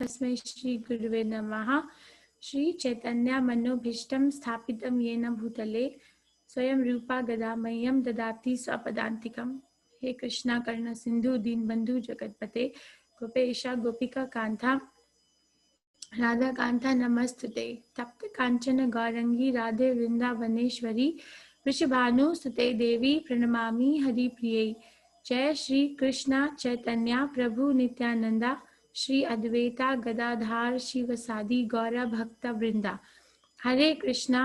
तस्मै श्री गुरुवे नमः। श्री चैतन्य मनोभीष्टं स्थापितं येन भूतले स्वयं रूपा गदा मह्यं ददाति स्वपदान्तिकं। हे कृष्णा कर्ण सिंधु दीनबंधु जगतपते गोपेशा गोपिका कांता राधा कांता नमस्तुते। तप्त कांचन गौरंगी राधे वृंदावनेश्वरी वृषभानु सुते देवी प्रणमामि हरिप्रिये। जय श्री कृष्णा चैतन्य प्रभु नित्यानंदा श्री अद्वैता गदाधार शिवसादि गौर भक्त वृंदा। हरे Krishna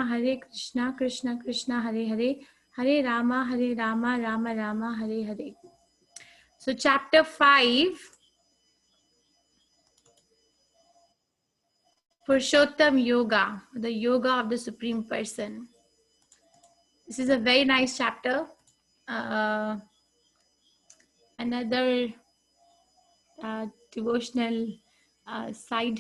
Krishna Krishna Hare Hare Hare Rama Ram Ram Hare Hare. So chapter 5, Purushottam Yoga, the Yoga of the Supreme Person. This is a very nice chapter. Another devotional side.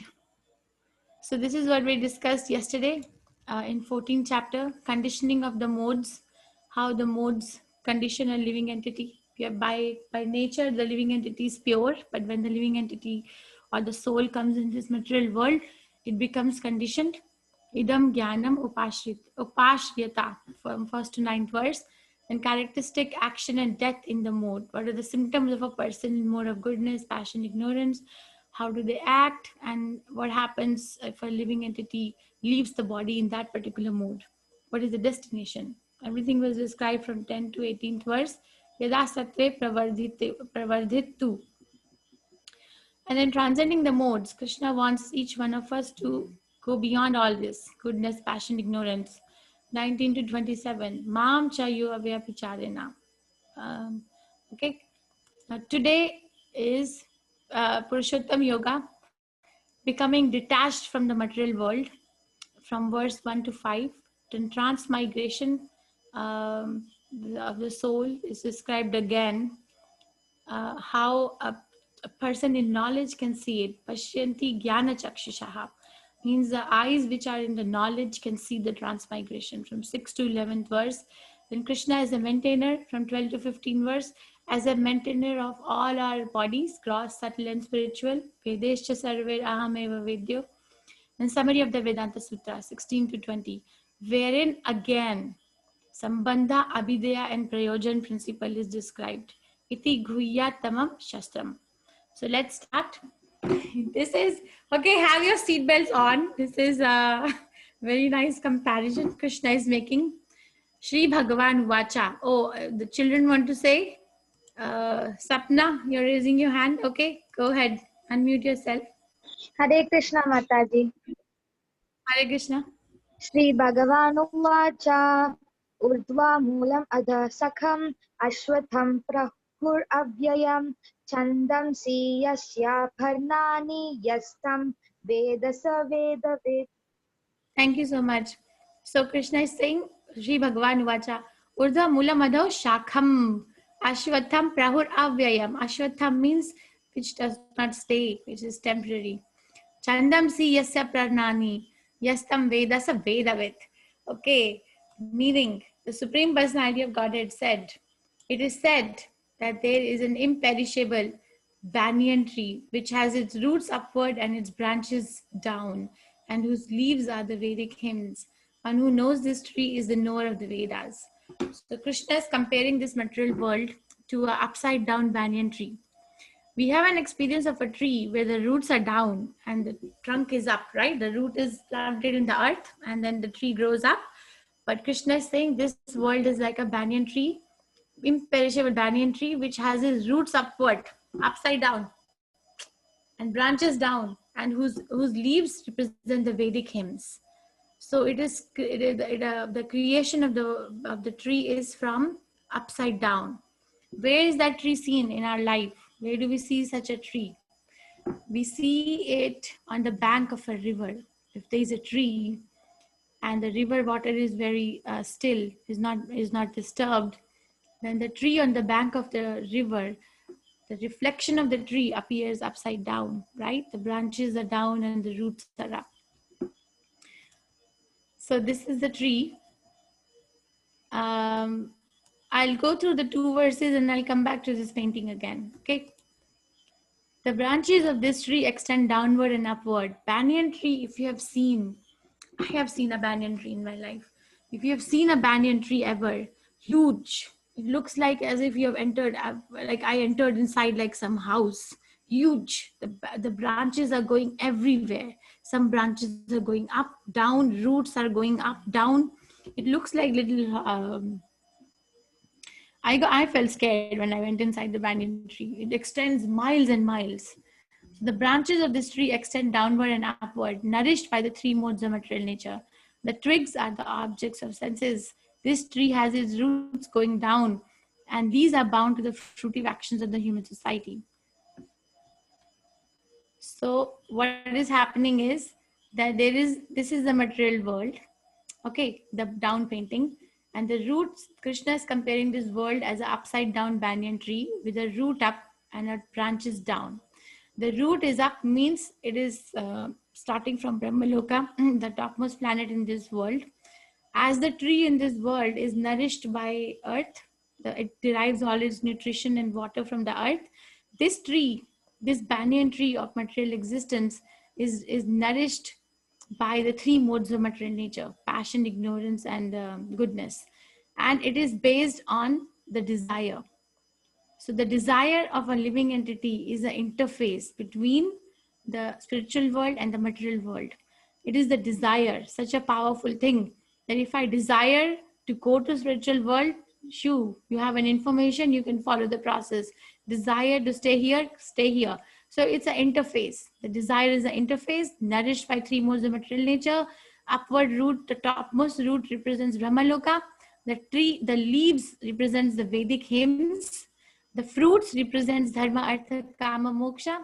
So this is what we discussed yesterday in 14th chapter, conditioning of the modes, how the modes condition a living entity. By nature, the living entity is pure, but when the living entity or the soul comes in this material world, it becomes conditioned. Idam jnanam upashyata, from 1st to 9th verse. And characteristic, action and death in the mode. What are the symptoms of a person in mode of goodness, passion, ignorance? How do they act? And what happens if a living entity leaves the body in that particular mode? What is the destination? Everything was described from 10th to 18th verse. Yada sattve pravardhitu. And then transcending the modes, Krishna wants each one of us to go beyond all this goodness, passion, ignorance. 19 to 27. Mam chayu avyapicharena. Okay. Now today is Purushottam Yoga, becoming detached from the material world, from verse 1 to 5. Then transmigration of the soul is described again. How a person in knowledge can see it. Pashyanti jnana chakshushaha means the eyes which are in the knowledge can see the transmigration from 6 to 11th verse. Then Krishna is a maintainer from 12 to 15 verse, as a maintainer of all our bodies, gross, subtle and spiritual. Vedescha sarver ahameva vedyo. And summary of the Vedanta Sutra 16 to 20, wherein again Sambandha, Abhidaya and Prayojan principle is described. Iti Guhya Tamam Shastram. So let's start. This is, okay, have your seatbelts on. This is a very nice comparison Krishna is making. Shri Bhagavan Vacha. Oh, the children want to say? Sapna, you're raising your hand. Okay, go ahead. Unmute yourself. Hare Krishna Mataji. Hare Krishna. Shri Bhagavanuvacha Urdhva Moolam Adha Sakham Ashwatham Prahur Avyayam Chandam Siyasya Bharnani Yastam Vedasa Veda Ved. Thank you so much. So Krishna is saying, Shri Bhagavan Vacha, Urdhva Moolam Adha Shakham Ashwatham Prahur Avyayam. Ashwatham means which does not stay, which is temporary. Chandam si yasya pranani, yastam vedasa vedavet. Okay, meaning the Supreme Personality of Godhead said, it is said that there is an imperishable banyan tree which has its roots upward and its branches down, and whose leaves are the Vedic hymns. One who knows this tree is the knower of the Vedas. So Krishna is comparing this material world to an upside down banyan tree. We have an experience of a tree where the roots are down and the trunk is up, right? The root is planted in the earth and then the tree grows up. But Krishna is saying this world is like a banyan tree, imperishable banyan tree, which has its roots upward, upside down, and branches down, and whose leaves represent the Vedic hymns. So the creation of the tree is from upside down. Where is that tree seen in our life? Where do we see such a tree? We see it on the bank of a river. If there is a tree and the river water is very still, is not disturbed, then the tree on the bank of the river, the reflection of the tree appears upside down, right? The branches are down and the roots are up. So this is the tree. I'll go through the two verses and I'll come back to this painting again. Okay. The branches of this tree extend downward and upward. Banyan tree, if you have seen, I have seen a banyan tree in my life. If you have seen a banyan tree ever, huge. It looks like as if you have entered, like I entered inside like some house. Huge. The branches are going everywhere. Some branches are going up, down. Roots are going up, down. It looks like little. I felt scared when I went inside the banyan tree. It extends miles and miles. The branches of this tree extend downward and upward, nourished by the three modes of material nature. The twigs are the objects of senses. This tree has its roots going down, and these are bound to the fruitive actions of the human society. So, what is happening is that this is the material world, okay, the down painting, and the roots. Krishna is comparing this world as an upside down banyan tree with a root up and a branches down. The root is up means it is starting from Brahmaloka, the topmost planet in this world. As the tree in this world is nourished by earth, it derives all its nutrition and water from the earth. This tree, this banyan tree of material existence, is nourished by the three modes of material nature: passion, ignorance, and goodness. And it is based on the desire. So the desire of a living entity is an interface between the spiritual world and the material world. It is the desire, such a powerful thing that if I desire to go to spiritual world, shoo, you have an information, you can follow the process. Desire to stay here, stay here. So it's an interface. The desire is an interface nourished by three modes of material nature. Upward root, the topmost root represents Brahmaloka. The tree, the leaves represents the Vedic hymns. The fruits represents dharma, artha, kama, moksha.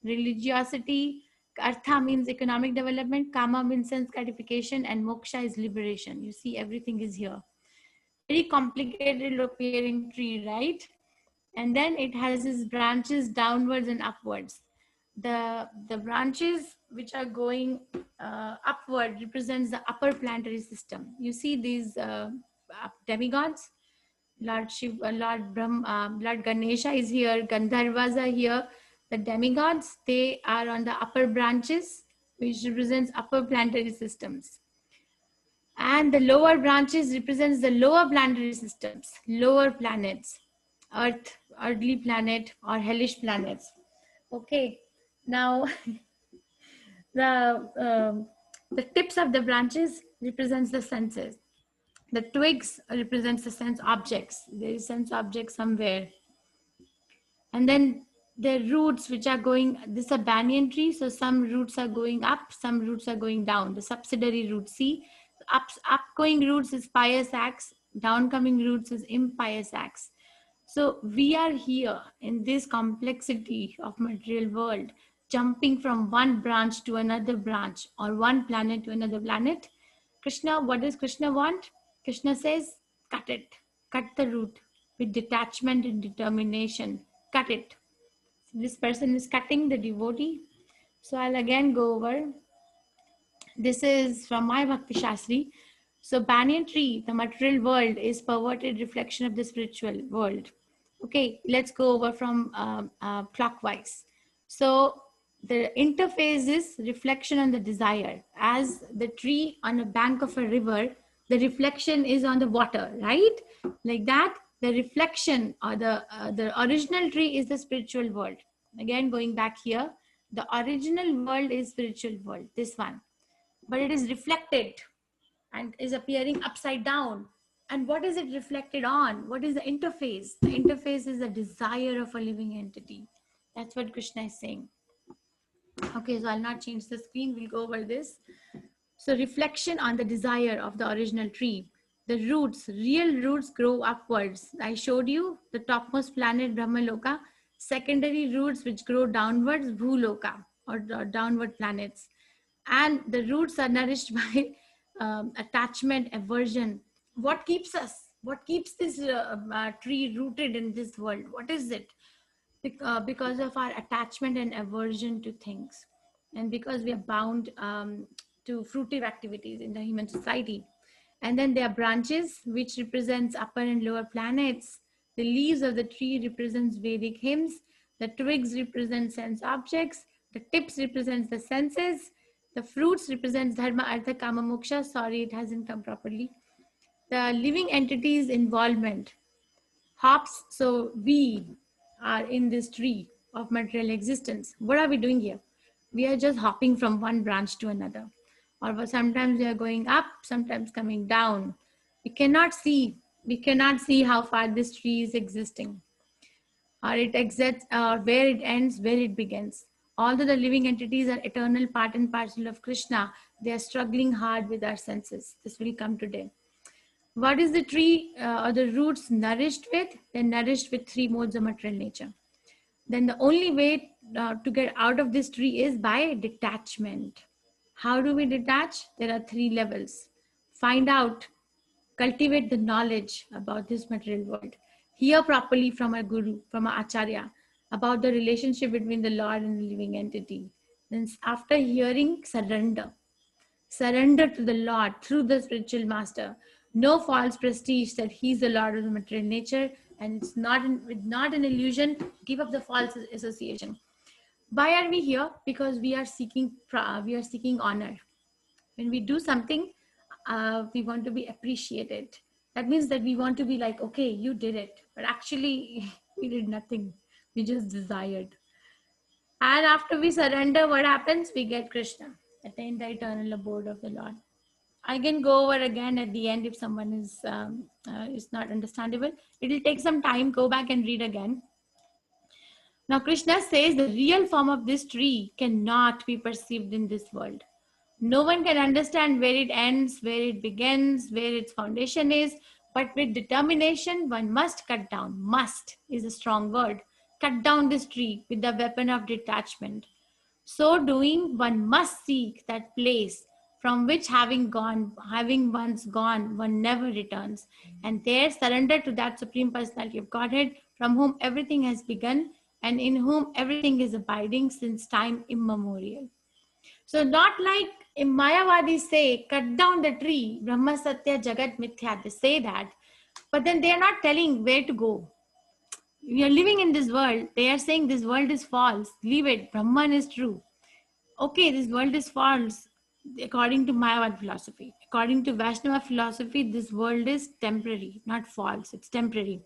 Religiosity, artha means economic development, kama means sense gratification, and moksha is liberation. You see, everything is here. Very complicated appearing tree, right? And then it has its branches downwards and upwards. The branches which are going upward represents the upper planetary system. You see these demigods. Lord Shiv, Lord Ganesha is here, Gandharvas are here. The demigods, they are on the upper branches, which represents upper planetary systems. And the lower branches represents the lower planetary systems, lower planets, Earth, earthly planet, or hellish planets. Okay, now the the tips of the branches represents the senses. The twigs represents the sense objects. There is sense object somewhere. And then the roots which are going, this is a banyan tree, so some roots are going up, some roots are going down. The subsidiary roots, see, upgoing roots is pious acts, downcoming roots is impious acts. So we are here in this complexity of material world, jumping from one branch to another branch or one planet to another planet. Krishna, what does Krishna want? Krishna says, cut it, cut the root with detachment and determination. Cut it. So this person is cutting the devotee. So I'll again go over. This is from my Bhakti Shastri. So banyan tree, the material world, is perverted reflection of the spiritual world. Okay, let's go over from clockwise. So the interface is reflection on the desire. As the tree on a bank of a river, the reflection is on the water, right? Like that, the reflection or the original tree is the spiritual world. Again, going back here, the original world is spiritual world, this one. But it is reflected and is appearing upside down. And what is it reflected on? What is the interface? The interface is the desire of a living entity. That's what Krishna is saying. Okay, so I'll not change the screen. We'll go over this. So reflection on the desire of the original tree. The roots, real roots grow upwards. I showed you the topmost planet Brahmaloka. Secondary roots which grow downwards, Bhuloka, or downward planets. And the roots are nourished by attachment, aversion. What keeps us? What keeps this tree rooted in this world? What is it? Because of our attachment and aversion to things, and because we are bound to fruitive activities in the human society. And then there are branches which represents upper and lower planets. The leaves of the tree represents Vedic hymns. The twigs represent sense objects. The tips represents the senses. The fruits represents dharma, artha, kama, moksha. Sorry, it hasn't come properly. The living entities involvement. Hops, so we are in this tree of material existence. What are we doing here? We are just hopping from one branch to another. Or sometimes we are going up, sometimes coming down. We cannot see how far this tree is existing, or it exits, or where it ends, where it begins. Although the living entities are eternal part and parcel of Krishna, they are struggling hard with our senses. This will come today. What is the tree or the roots nourished with? They're nourished with three modes of material nature. Then the only way to get out of this tree is by detachment. How do we detach? There are three levels. Find out, cultivate the knowledge about this material world. Hear properly from our guru, from our acharya, about the relationship between the Lord and the living entity. Then after hearing, surrender. Surrender to the Lord through the spiritual master. No false prestige that he's the Lord of the material nature, and it's not an illusion. Give up the false association. Why are we here? Because we are seeking honor. When we do something, we want to be appreciated. That means that we want to be like, okay, you did it, but actually we did nothing. We just desired. And after we surrender, what happens? We get Krishna, attain the eternal abode of the Lord. I can go over again at the end if someone is not understandable. It will take some time. Go back and read again. Now Krishna says the real form of this tree cannot be perceived in this world. No one can understand where it ends, where it begins, where its foundation is. But with determination, one must cut down. Must is a strong word. Cut down this tree with the weapon of detachment. So doing, one must seek that place from which having once gone, one never returns. And there surrender to that Supreme Personality of Godhead from whom everything has begun and in whom everything is abiding since time immemorial. So not like in Mayavadis say, cut down the tree, Brahma Satya Jagat Mithya, they say that, but then they are not telling where to go. We are living in this world. They are saying this world is false. Leave it. Brahman is true. Okay, this world is false according to Mayavad philosophy. According to Vaishnava philosophy, this world is temporary, not false. It's temporary.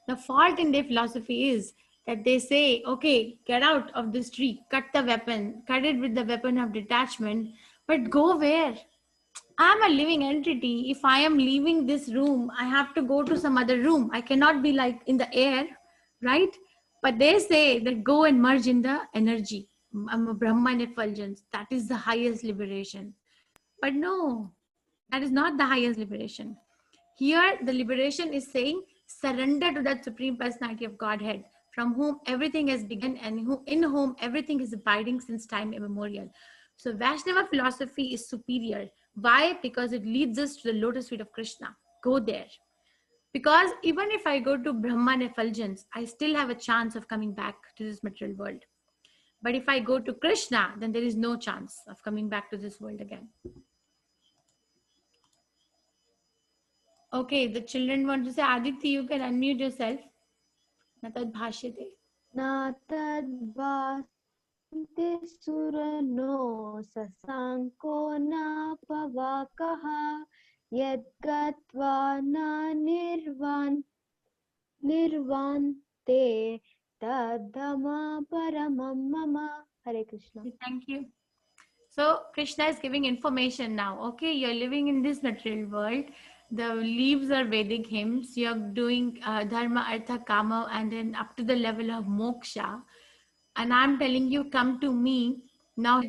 The fault in their philosophy is that they say, okay, get out of this tree, cut the weapon, cut it with the weapon of detachment, but go where? I'm a living entity. If I am leaving this room, I have to go to some other room. I cannot be like in the air, right? But they say that go and merge in the energy. I'm a Brahman effulgence. That is the highest liberation. But no, that is not the highest liberation. Here, the liberation is saying surrender to that Supreme Personality of Godhead, from whom everything has begun and in whom everything is abiding since time immemorial. So, Vaishnava philosophy is superior. Why? Because it leads us to the lotus feet of Krishna. Go there. Because even if I go to Brahman effulgence, I still have a chance of coming back to this material world. But if I go to Krishna, then there is no chance of coming back to this world again. Okay, the children want to say, Aditi, you can unmute yourself. Natad bhashyate. Natad surano sasanko na pavakaha yadgatva na nirvante tadama paramam mama. Hare Krishna. Thank you. So Krishna is giving information now. Okay, you're living in this material world. The leaves are Vedic hymns. You're doing dharma, artha, kama, and then up to the level of moksha. And I'm telling you, come to me. Now,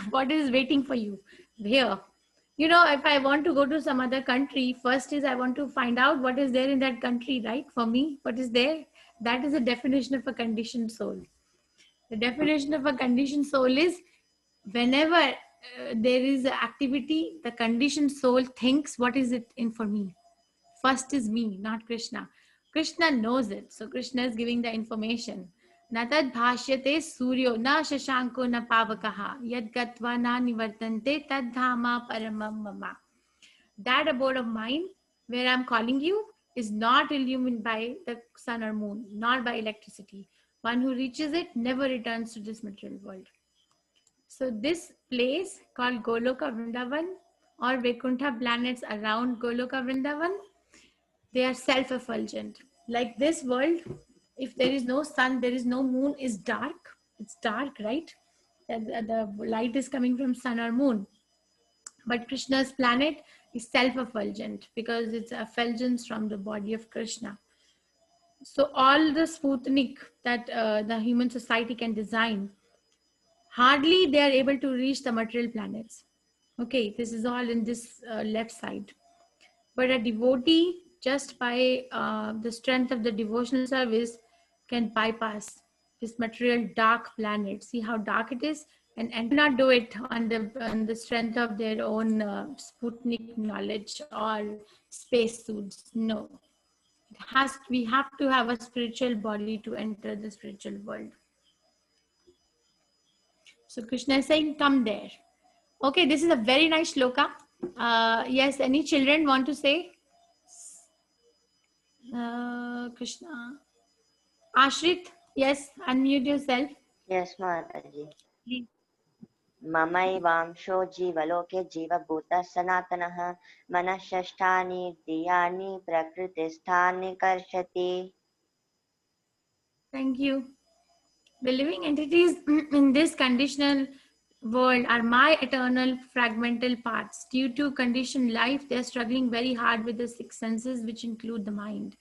what is waiting for you here? You know, if I want to go to some other country, first is I want to find out what is there in that country, right? For me, what is there? That is the definition of a conditioned soul. The definition of a conditioned soul is whenever there is activity, the conditioned soul thinks, what is it in for me? First is me, not Krishna. Krishna knows it. So Krishna is giving the information. Natad bhashyate suryo na shashanko na pavakaha yad gatva na nivartante tad dhama paramam mama. That abode of mine where I'm calling you is not illumined by the sun or moon, not by electricity. One who reaches it never returns to this material world. So this place called Goloka Vrindavan or Vaikuntha planets around Goloka Vrindavan, they are self-effulgent. Like this world, if there is no sun, there is no moon, is dark. It's dark, right? The light is coming from sun or moon. But Krishna's planet is self-effulgent because it's effulgence from the body of Krishna. So all the Sputnik that the human society can design, hardly they are able to reach the material planets. Okay, this is all in this left side. But a devotee, just by the strength of the devotional service, can bypass this material dark planet. See how dark it is, and not do it on the strength of their own Sputnik knowledge or space suits. No, we have to have a spiritual body to enter the spiritual world. So Krishna is saying, come there. Okay, this is a very nice shloka. Yes, any children want to say? Krishna. Ashrit, yes, unmute yourself. Yes, Mataji. ममैवांशो जीवलोके जीवभूतः सनातनः मनःषष्ठानीन्द्रियाणि प्रकृतिस्थानि कर्षति. Thank you. The living entities in this conditional world are my eternal fragmental parts. Due to conditioned life, they are struggling very hard with the six senses, which include the mind.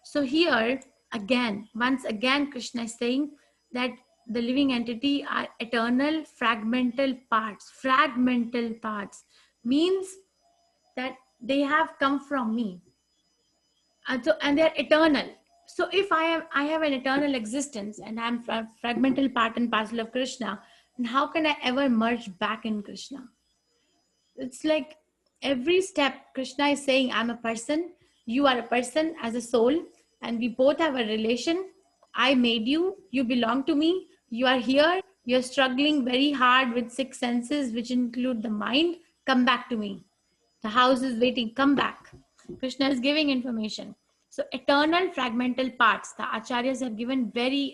So here, again, once again, Krishna is saying that the living entity are eternal fragmental parts. Fragmental parts means that they have come from me. And they're eternal. So if I have an eternal existence and I'm a fragmental part and parcel of Krishna, then how can I ever merge back in Krishna? It's like every step Krishna is saying, I'm a person, you are a person as a soul, and we both have a relation. I made you, you belong to me, you are here, you're struggling very hard with six senses, which include the mind. Come back to me. The house is waiting, come back. Krishna is giving information. So eternal fragmental parts, the acharyas have given very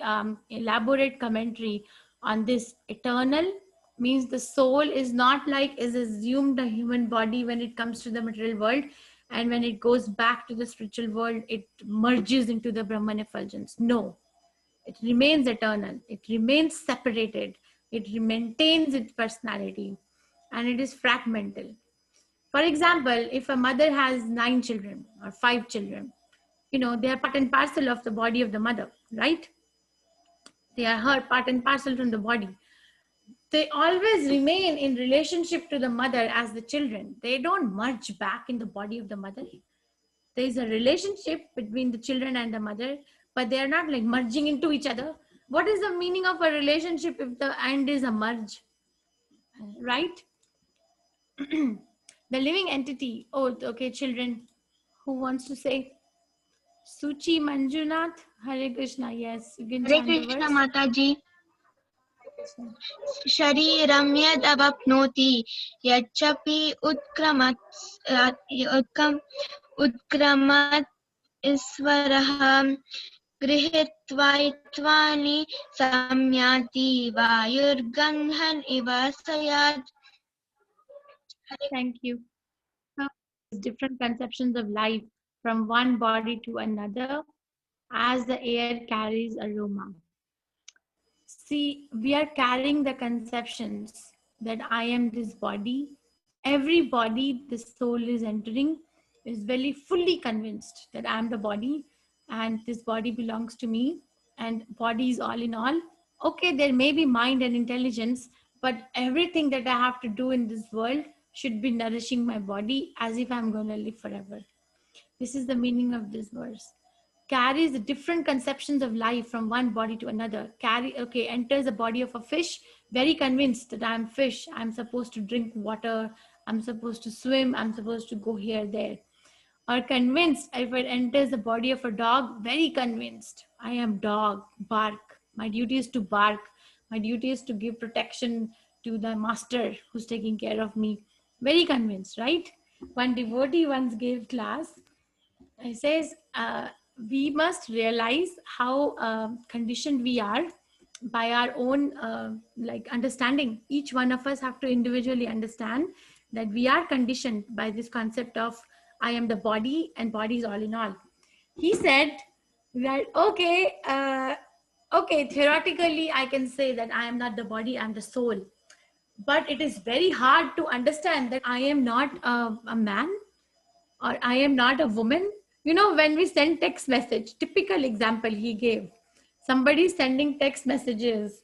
elaborate commentary on this. Eternal means the soul is not like is assumed a human body when it comes to the material world, and when it goes back to the spiritual world, it merges into the Brahman effulgence. No, it remains eternal. It remains separated. It maintains its personality, and it is fragmental. For example, if a mother has 9 children or 5 children, they are part and parcel of the body of the mother, right? They are her part and parcel from the body. They always remain in relationship to the mother as the children. They don't merge back in the body of the mother. There is a relationship between the children and the mother, but they are not like merging into each other. What is the meaning of a relationship if the end is a merge, right? The living entity. Oh, okay, children. Who wants to say? Suchi Manjunath, Hare Krishna. Yes, you can Hare chant the Krishna verse. Mataji. शरीरं यदवप्नोति यच्चपि उत्क्रमत् ईश्वरः गृहीत्वैत्वानि संयाति वायुर्गन्धन् इव स्यात्. Thank you. Different conceptions of life from one body to another as the air carries aroma. See, we are carrying the conceptions that I am this body. Every body the soul is entering is very fully convinced that I am the body and this body belongs to me and body is all in all. Okay, there may be mind and intelligence, but everything that I have to do in this world should be nourishing my body as if I'm going to live forever. This is the meaning of this verse. Carries the different conceptions of life from one body to another. Enters the body of a fish, very convinced that I'm fish, I'm supposed to drink water, I'm supposed to swim, I'm supposed to go here, there. Or convinced, if it enters the body of a dog, very convinced, I am dog, bark. My duty is to bark. My duty is to give protection to the master who's taking care of me. Very convinced, right? One devotee once gave class. He says, we must realize how conditioned we are by our own like understanding. Each one of us have to individually understand that we are conditioned by this concept of I am the body and body is all in all. He said that okay, theoretically I can say that I am not the body, I'm the soul, but it is very hard to understand that I am not a man or I am not a woman. You know, when we send text message, typical example he gave, somebody sending text messages,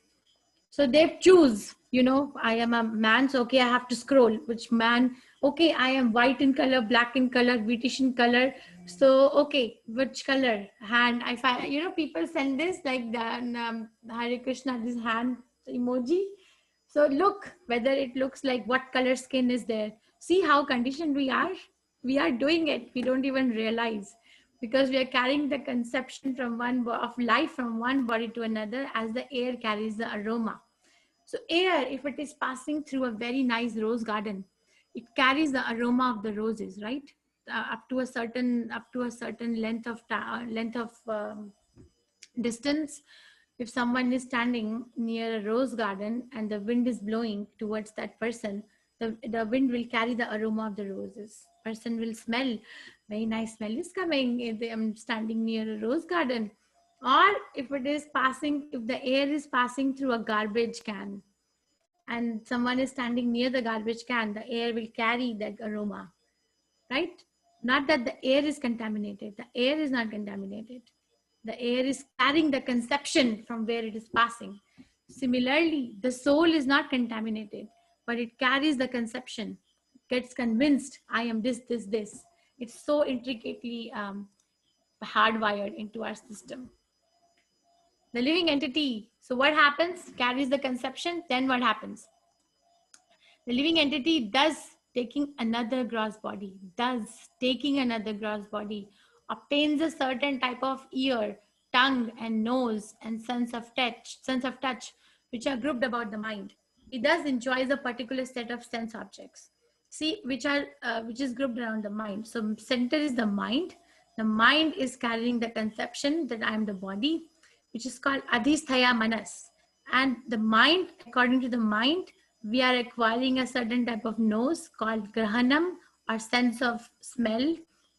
so they choose, you know, I am a man, so okay, I have to scroll which man. Okay, I am white in color, black in color, wheatish in color, so okay, which color hand I find, you know, people send this like the Hare Krishna, this hand emoji. So look whether it looks like what color skin is there. See how conditioned we are. We are doing it, we don't even realize, because we are carrying the conception from of life from one body to another, as the air carries the aroma. So air, if it is passing through a very nice rose garden, it carries the aroma of the roses, right? Up to a certain length of distance. If someone is standing near a rose garden and the wind is blowing towards that person, the wind will carry the aroma of the roses. Person will smell, very nice smell is coming if I'm standing near a rose garden. Or if it is passing, if the air is passing through a garbage can and someone is standing near the garbage can, the air will carry that aroma, right? Not that the air is contaminated, the air is not contaminated. The air is carrying the conception from where it is passing. Similarly, the soul is not contaminated, but it carries the conception, gets convinced, I am this, this, this. It's so intricately hardwired into our system. The living entity, so what happens? Carries the conception, then what happens? The living entity does taking another gross body, obtains a certain type of ear, tongue, and nose, and sense of touch, which are grouped about the mind. It does enjoys a particular set of sense objects. See, which is grouped around the mind. So center is the mind. The mind is carrying the conception that I am the body, which is called adhisthaya manas. And the mind, according to the mind, we are acquiring a certain type of nose called grahanam, or sense of smell,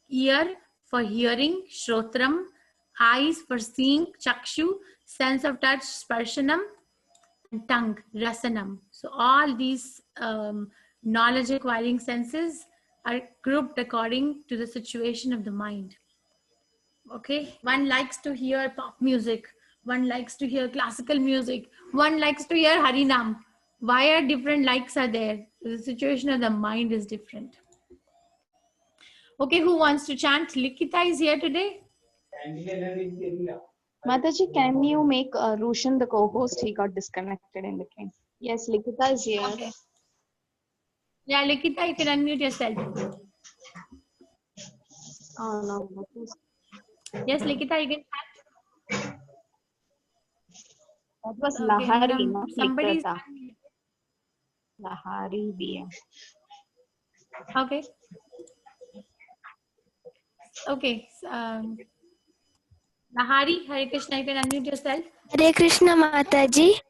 ear for hearing, shrotram, eyes for seeing, chakshu, sense of touch, sparshanam, and tongue, rasanam. So all these knowledge acquiring senses are grouped according to the situation of the mind. Okay, one likes to hear pop music, one likes to hear classical music, one likes to hear harinam. Why are different likes are there? The situation of the mind is different. Okay, who wants to chant? Likita is here today. Mataji, can you make Roshan the co-host? He got disconnected in between. Yes, Likita is here. Okay. Yeah, Likita, you can unmute yourself. Oh no. Yes, Likita, you can chant. That was Okay, Lahari, not somebody's Likita. Lahari Bia. okay. Okay. Lahari, Hare Krishna, you can unmute yourself. Hare Krishna Mataji.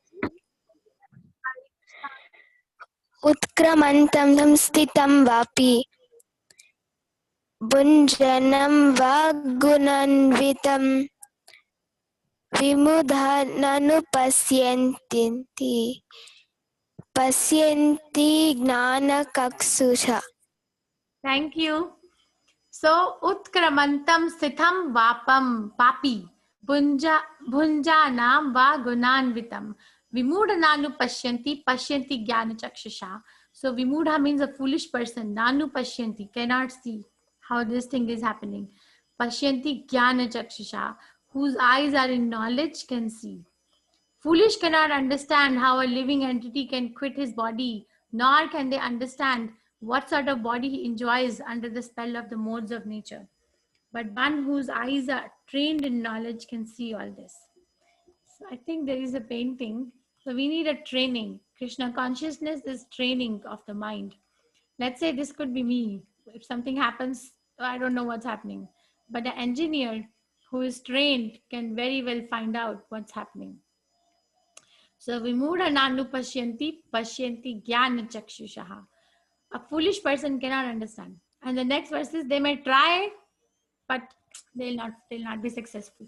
Utkramantam samstitam vapi Bunjanam vagunanvitam Vimudhananu pasyanti gnana kaksusha. Thank you. So, utkramantam sthitham vapam papi bhunjanam va gunanvitam vimudhananu pashyanti jnana chakshusha. So, vimudha means a foolish person. Nanu pashyanti, cannot see how this thing is happening. Pashyanti jnana chakshusha, whose eyes are in knowledge, can see. Foolish cannot understand how a living entity can quit his body, nor can they understand what sort of body he enjoys under the spell of the modes of nature. But one whose eyes are trained in knowledge can see all this. So I think there is a painting. So we need a training. Krishna consciousness is training of the mind. Let's say this could be me. If something happens, I don't know what's happening. But the engineer who is trained can very well find out what's happening. So Vimudha Nanu Pashyanti Jnana Chakshushaha. A foolish person cannot understand. And the next verse is, they may try, but they'll not be successful.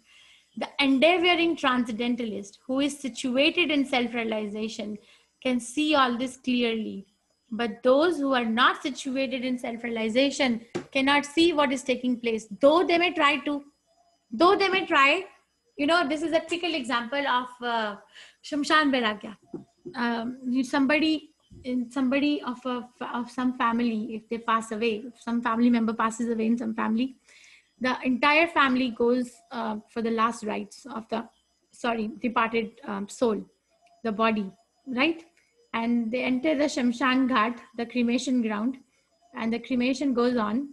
The endeavoring transcendentalist who is situated in self-realization can see all this clearly. But those who are not situated in self-realization cannot see what is taking place, though they may try to. Though they may try, this is a typical example of Shamshan Vairagya. Somebody of some family, if they pass away, if some family member passes away in some family, the entire family goes for the last rites of the departed soul, the body, right? And they enter the Shamshan Ghat, the cremation ground, and the cremation goes on,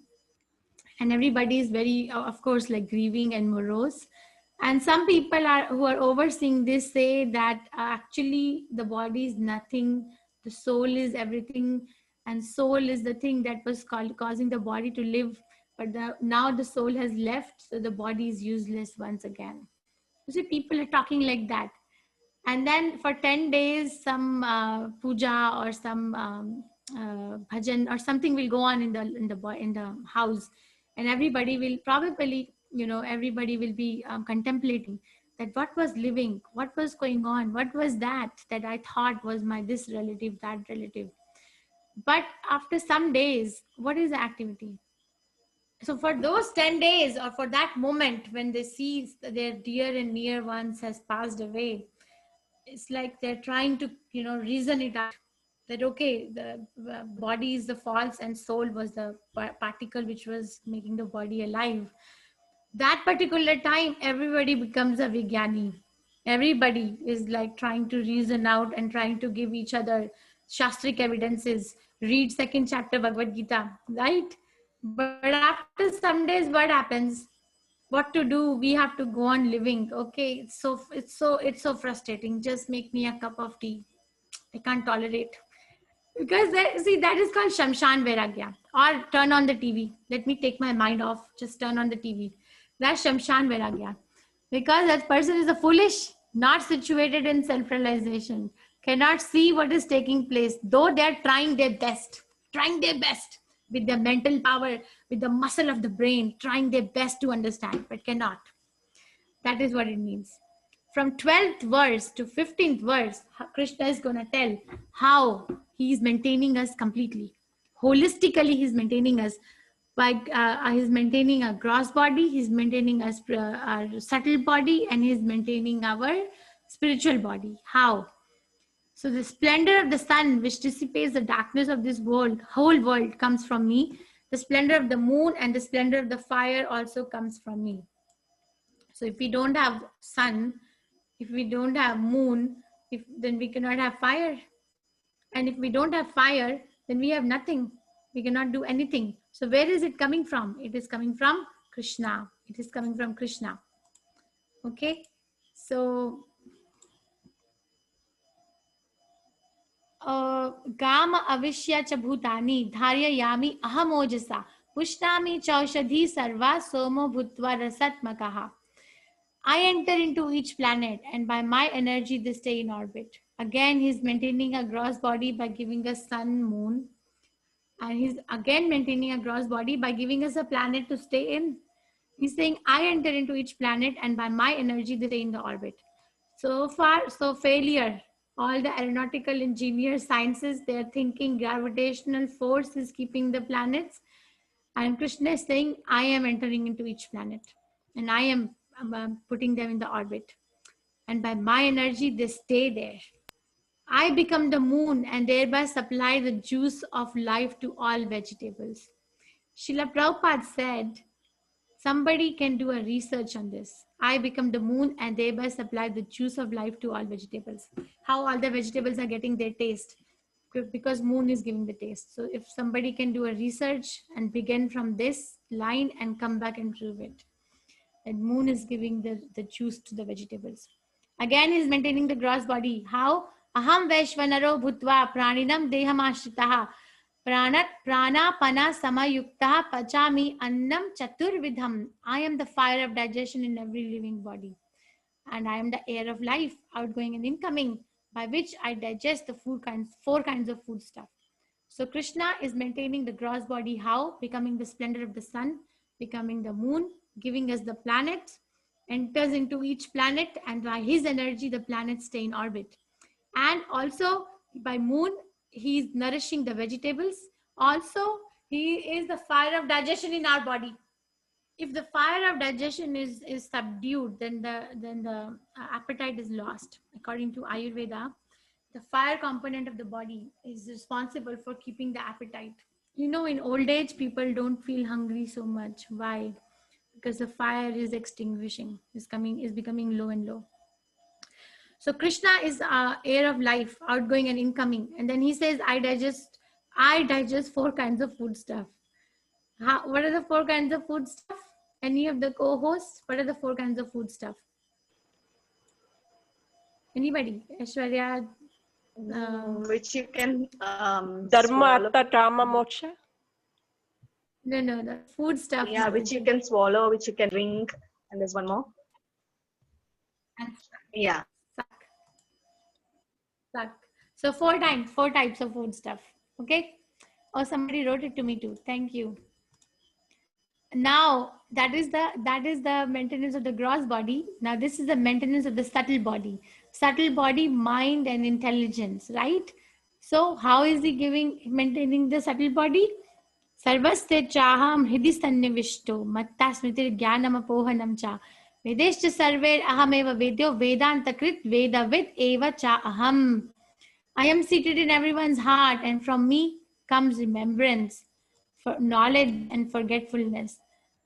and everybody is very, of course, like grieving and morose. And some people who are overseeing this say that actually the body is nothing, the soul is everything, and soul is the thing that was causing the body to live, but now the soul has left, so the body is useless once again. You see, people are talking like that. And then for 10 days, some puja or some bhajan or something will go on in the house, and everybody will probably, everybody will be contemplating that what was living, what was going on, what was that I thought was my this relative, that relative. But after some days, what is the activity? So for those 10 days, or for that moment when they see their dear and near ones has passed away, it's like they're trying to, reason it out that, okay, the body is the false and soul was the particle which was making the body alive. That particular time, everybody becomes a Vijnani. Everybody is like trying to reason out and trying to give each other Shastric evidences. Read 2nd chapter Bhagavad Gita, right? But after some days, what happens? What to do? We have to go on living. Okay, it's so frustrating. Just make me a cup of tea. I can't tolerate. Because that is called Shamshan Vairagya. Or turn on the TV. Let me take my mind off. Just turn on the TV. That's Shamshan Vairagya. Because that person is a foolish, not situated in self-realization, cannot see what is taking place, though they are trying their best with their mental power, with the muscle of the brain, trying their best to understand, but cannot. That is what it means. From 12th verse to 15th verse, Krishna is going to tell how he is maintaining us completely. Holistically, he's maintaining us. He's maintaining our gross body, he's maintaining our subtle body, and he's maintaining our spiritual body. How? So the splendor of the sun, which dissipates the darkness of this world, whole world, comes from me. The splendor of the moon and the splendor of the fire also comes from me. So if we don't have sun, if we don't have moon, then we cannot have fire. And if we don't have fire, then we have nothing. We cannot do anything. So where is it coming from? It is coming from Krishna. It is coming from Krishna. Okay. So Gama avishya cha bhutani dharya yami aham ojasa pushnami chaushadhi sarva somo bhutva rasatmakaha. I enter into each planet, and by my energy they stay in orbit. Again, he's maintaining a gross body by giving us sun, moon. And he's again maintaining a gross body by giving us a planet to stay in. He's saying, I enter into each planet, and by my energy they stay in the orbit. So far, so failure. All the aeronautical engineer sciences, they are thinking gravitational force is keeping the planets. And Krishna is saying, I am entering into each planet. And I am putting them in the orbit. And by my energy, they stay there. I become the moon and thereby supply the juice of life to all vegetables. Srila Prabhupada said, somebody can do a research on this. I become the moon and thereby supply the juice of life to all vegetables. How all the vegetables are getting their taste? Because moon is giving the taste. So if somebody can do a research and begin from this line and come back and prove it, that moon is giving the juice to the vegetables. Again, he's maintaining the gross body. How? Aham Vaishvanaro Bhutva Praninam Deham Ashritaha. Pranapana samayukta pachami annam chaturvidham. I am the fire of digestion in every living body. And I am the air of life, outgoing and incoming, by which I digest the four kinds of food stuff. So Krishna is maintaining the gross body. How? Becoming the splendor of the sun, becoming the moon, giving us the planets, enters into each planet, and by his energy, the planets stay in orbit. And also by moon, he is nourishing the vegetables. Also, he is the fire of digestion in our body. If the fire of digestion is subdued, then the appetite is lost. According to Ayurveda, the fire component of the body is responsible for keeping the appetite. You know, in old age, people don't feel hungry so much. Why? Because the fire is extinguishing, is becoming low and low. So Krishna is air of life, outgoing and incoming. And then he says, I digest four kinds of food stuff. What are the four kinds of food stuff? Any of the co-hosts, what are the four kinds of food stuff? Anybody? Aishwarya? Which you can Dharma, swallow. Artha, Kama, Moksha. No, the food stuff. Yeah, which you can swallow, which you can drink, and there's one more. And Yeah. suck. So four types of food stuff. Okay. Oh, somebody wrote it to me too. Thank you. Now that is the maintenance of the gross body. Now this is the maintenance of the subtle body, mind and intelligence, right? So how is he maintaining the subtle body? Sarvaste chaham hidi sannivishto matta smritir jnanam apohanam cha vedeshcha sarver ahameva vedyo vedantakrit vedavid eva cha aham. I am seated in everyone's heart, and from me comes remembrance, for knowledge and forgetfulness.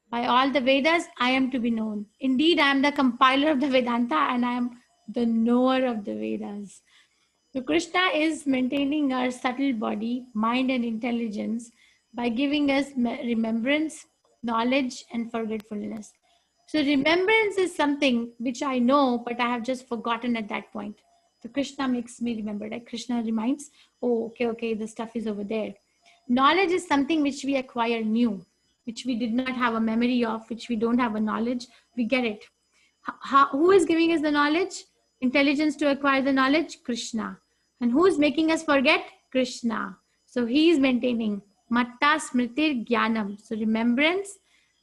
By all the Vedas, I am to be known. Indeed, I am the compiler of the Vedanta, and I am the knower of the Vedas. So Krishna is maintaining our subtle body, mind and intelligence by giving us remembrance, knowledge and forgetfulness. So remembrance is something which I know, but I have just forgotten at that point. So Krishna makes me remember. Like Krishna reminds, oh, okay, the stuff is over there. Knowledge is something which we acquire new, which we did not have a memory of, which we don't have a knowledge. We get it. Who is giving us the knowledge? Intelligence to acquire the knowledge? Krishna. And who is making us forget? Krishna. So he is maintaining matta smritir jnanam. So remembrance.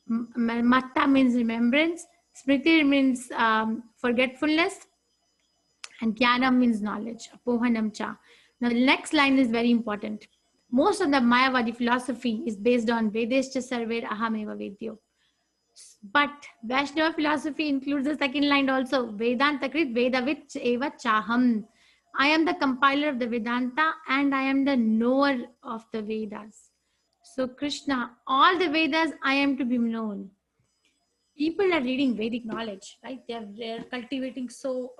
Matta means remembrance. Smritir means forgetfulness. And jnanam means knowledge. Apohanam cha. Now the next line is very important. Most of the Mayavadi philosophy is based on Vedeshcha Sarver Ahameva Vedyo. But Vaishnava philosophy includes the second line also. Vedantakrit Vedavit Eva Chaham. I am the compiler of the Vedanta and I am the knower of the Vedas. So Krishna, all the Vedas I am to be known. People are reading Vedic knowledge, right? They're cultivating so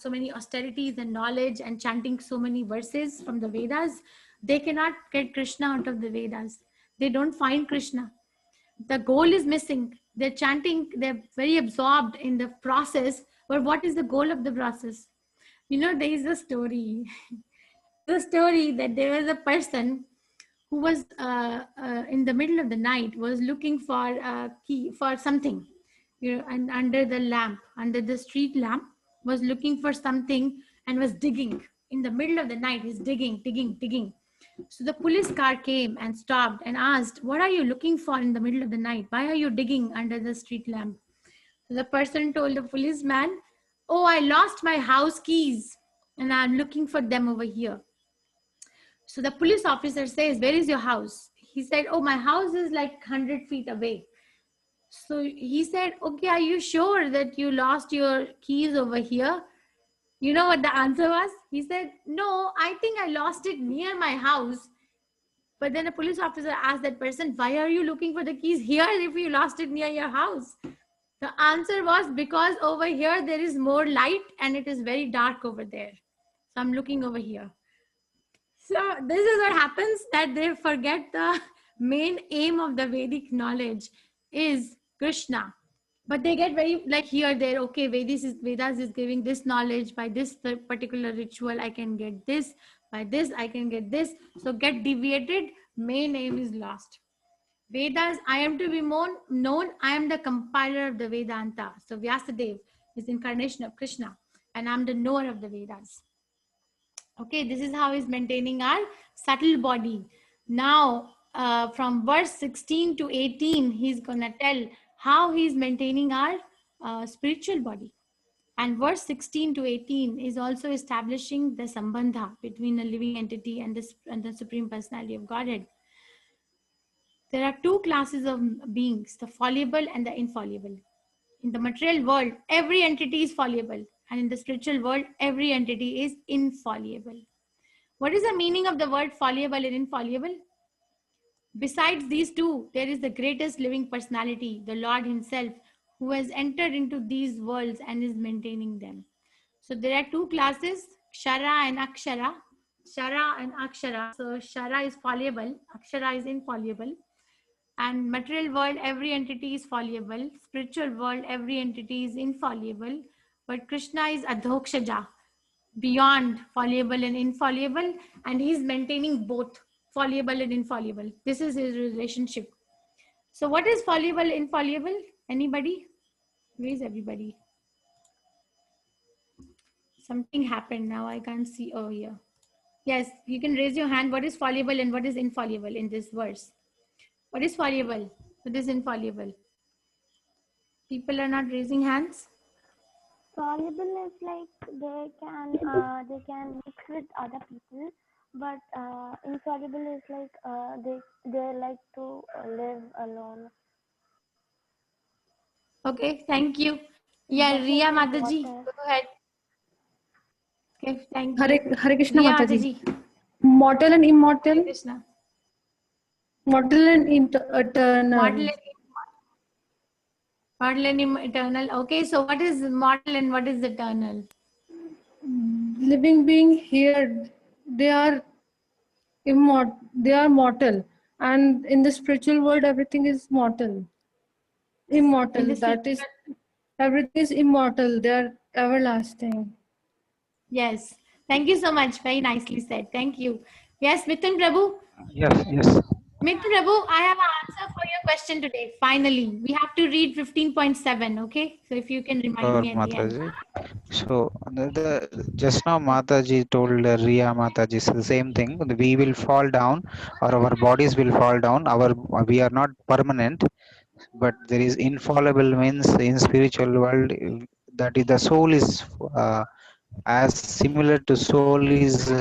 many austerities and knowledge and chanting so many verses from the Vedas. They cannot get Krishna out of the Vedas. They don't find Krishna. The goal is missing. They're chanting, they're very absorbed in the process, but what is the goal of the process? You know, there is a story. The story that there was a person who was in the middle of the night was looking for a key for something, you know, and under the street lamp, was looking for something and was digging. In the middle of the night, he's digging. So the police car came and stopped and asked, what are you looking for in the middle of the night? Why are you digging under the street lamp? So the person told the policeman, oh, I lost my house keys and I'm looking for them over here. So the police officer says, where is your house? He said, oh, my house is like 100 feet away. So he said, okay, are you sure that you lost your keys over here? You know what the answer was? He said, no, I think I lost it near my house. But then a police officer asked that person, why are you looking for the keys here if you lost it near your house? The answer was, because over here there is more light and it is very dark over there. So I'm looking over here. So this is what happens, that they forget the main aim of the Vedic knowledge is Krishna. But they get very like here, there, okay, Vedas is giving this knowledge. By this particular ritual, I can get this. By this, I can get this. So get deviated, main aim is lost. Vedas, I am to be known, I am the compiler of the Vedanta. So Vyasadeva is incarnation of Krishna, and I'm the knower of the Vedas. Okay, this is how he's maintaining our subtle body. Now, from verse 16 to 18, he's gonna tell how he's maintaining our spiritual body. And verse 16 to 18 is also establishing the sambandha between a living entity and the Supreme Personality of Godhead. There are two classes of beings, the fallible and the infallible. In the material world, every entity is fallible. And in the spiritual world, every entity is infallible. What is the meaning of the word fallible and infallible? Besides these two, there is the greatest living personality, the Lord himself, who has entered into these worlds and is maintaining them. So there are two classes, Kshara and Akshara. Kshara and Akshara. So Kshara is fallible, Akshara is infallible. And material world, every entity is fallible. Spiritual world, every entity is infallible. But Krishna is Adhokshaja, beyond fallible and infallible, and he's maintaining both fallible and infallible. This is his relationship. So what is fallible, infallible? Anybody? Where is everybody? Something happened now. I can't see. Oh, here. Yes, you can raise your hand. What is fallible and what is infallible in this verse? What is fallible? What is infallible? People are not raising hands. Fallible is like they can mix with other people, but infallible is like they like to live alone. Okay, thank you. Yeah, Just Riya like Mataji, water. go ahead. Okay, thank you. Hare Krishna Riya Mataji. Mataji. Mortal and immortal. Krishna. Mortal and eternal. Mortal and eternal. Okay, so what is mortal and what is eternal? Living being here, they are immortal. They are mortal, and in the spiritual world, everything is mortal. Immortal. That is, everything is immortal. They are everlasting. Yes. Thank you so much. Very nicely said. Thank you. Yes, Mithun Prabhu. Yes. Mithun Prabhu, I have an answer for your question today. Finally, we have to read 15.7. Okay, so if you can remind me at the end. Mataji. So just now Mataji told Riya Mataji the same thing. We will fall down, or our bodies will fall down. We are not permanent, but there is infallible means in spiritual world, that is the soul is as similar to soul is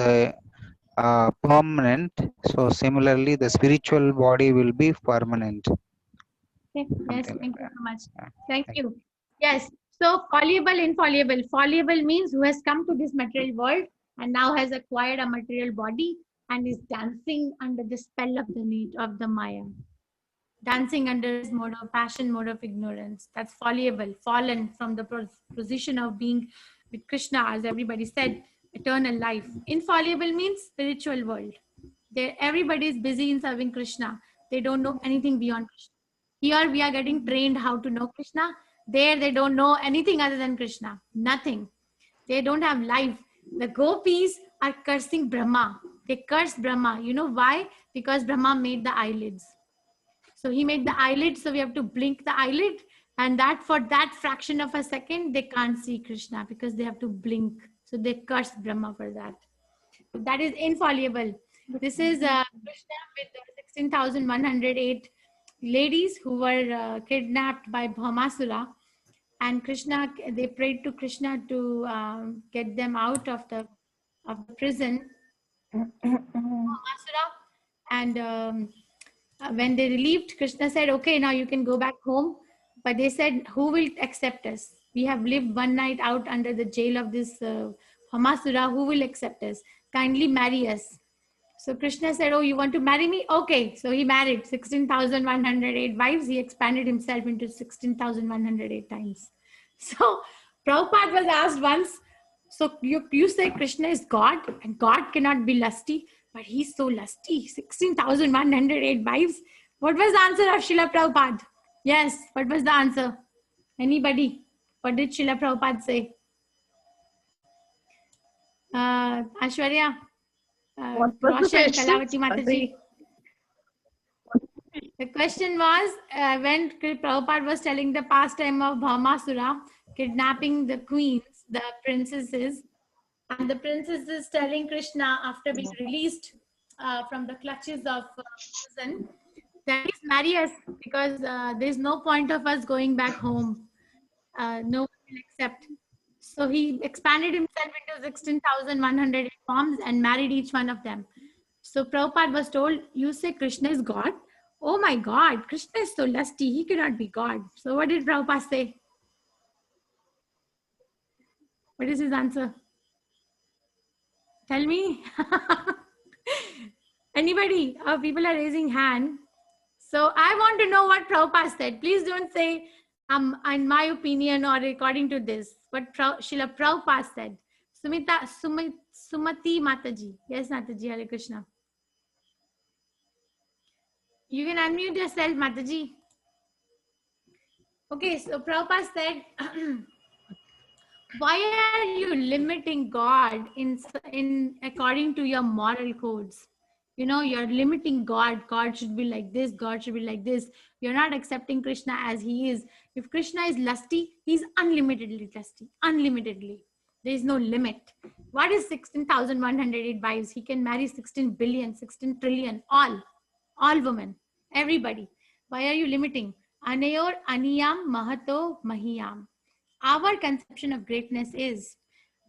permanent. So similarly, the spiritual body will be permanent. Okay. Yes, thank you so much. Thank you. Yes, so fallible, infallible. Fallible means who has come to this material world and now has acquired a material body and is dancing under the spell of the need of the Maya. Dancing under his mode of passion, mode of ignorance. That's fallible, fallen from the position of being with Krishna, as everybody said, eternal life. Infallible means spiritual world. Everybody is busy in serving Krishna. They don't know anything beyond Krishna. Here we are getting trained how to know Krishna. There they don't know anything other than Krishna. Nothing. They don't have life. The gopis are cursing Brahma. They curse Brahma. You know why? Because Brahma made the eyelids. So he made the eyelids, so we have to blink the eyelid. And that for that fraction of a second, they can't see Krishna because they have to blink. So they curse Brahma for that. So that is infallible. This is Krishna with the 16,108 ladies who were kidnapped by Bhaumasura, and Krishna, they prayed to Krishna to get them out of the prison, Bhaumasura, and when they relieved, Krishna said, okay, now you can go back home. But they said, who will accept us? We have lived one night out under the jail of this Bhaumasura. Who will accept us? Kindly marry us. So Krishna said, oh, you want to marry me? Okay. So he married 16,108 wives. He expanded himself into 16,108 times. So Prabhupada was asked once, so you say Krishna is God and God cannot be lusty, but he's so lusty, 16,108 wives. What was the answer of Srila Prabhupada? Yes, what was the answer? Anybody? What did Srila Prabhupada say? Ashwarya? What was the Roshan question? Kalavati Mataji. The question was when Prabhupada was telling the pastime of Bhaumasura, kidnapping the queens, the princesses, and the princess is telling Krishna after being released from the clutches of prison that please marry us because there's no point of us going back home. No one will accept. So he expanded himself into 16,100 forms and married each one of them. So Prabhupada was told, you say Krishna is God? Oh my God, Krishna is so lusty, he cannot be God. So what did Prabhupada say? What is his answer? Tell me. Anybody? People are raising hand. So I want to know what Prabhupada said. Please don't say, in my opinion or according to this. What Srila Prabhupada said. Sumati Mataji. Yes, Mataji, Hare Krishna. You can unmute yourself, Mataji. Okay, so Prabhupada said, why are you limiting God in according to your moral codes? You know, you're limiting God. God should be like this. God should be like this. You're not accepting Krishna as he is. If Krishna is lusty, he's unlimitedly lusty. Unlimitedly. There is no limit. What is 16,108 wives? He can marry 16 billion, 16 trillion, all women, everybody. Why are you limiting? Anayor aniyam mahato mahiyam. Our conception of greatness is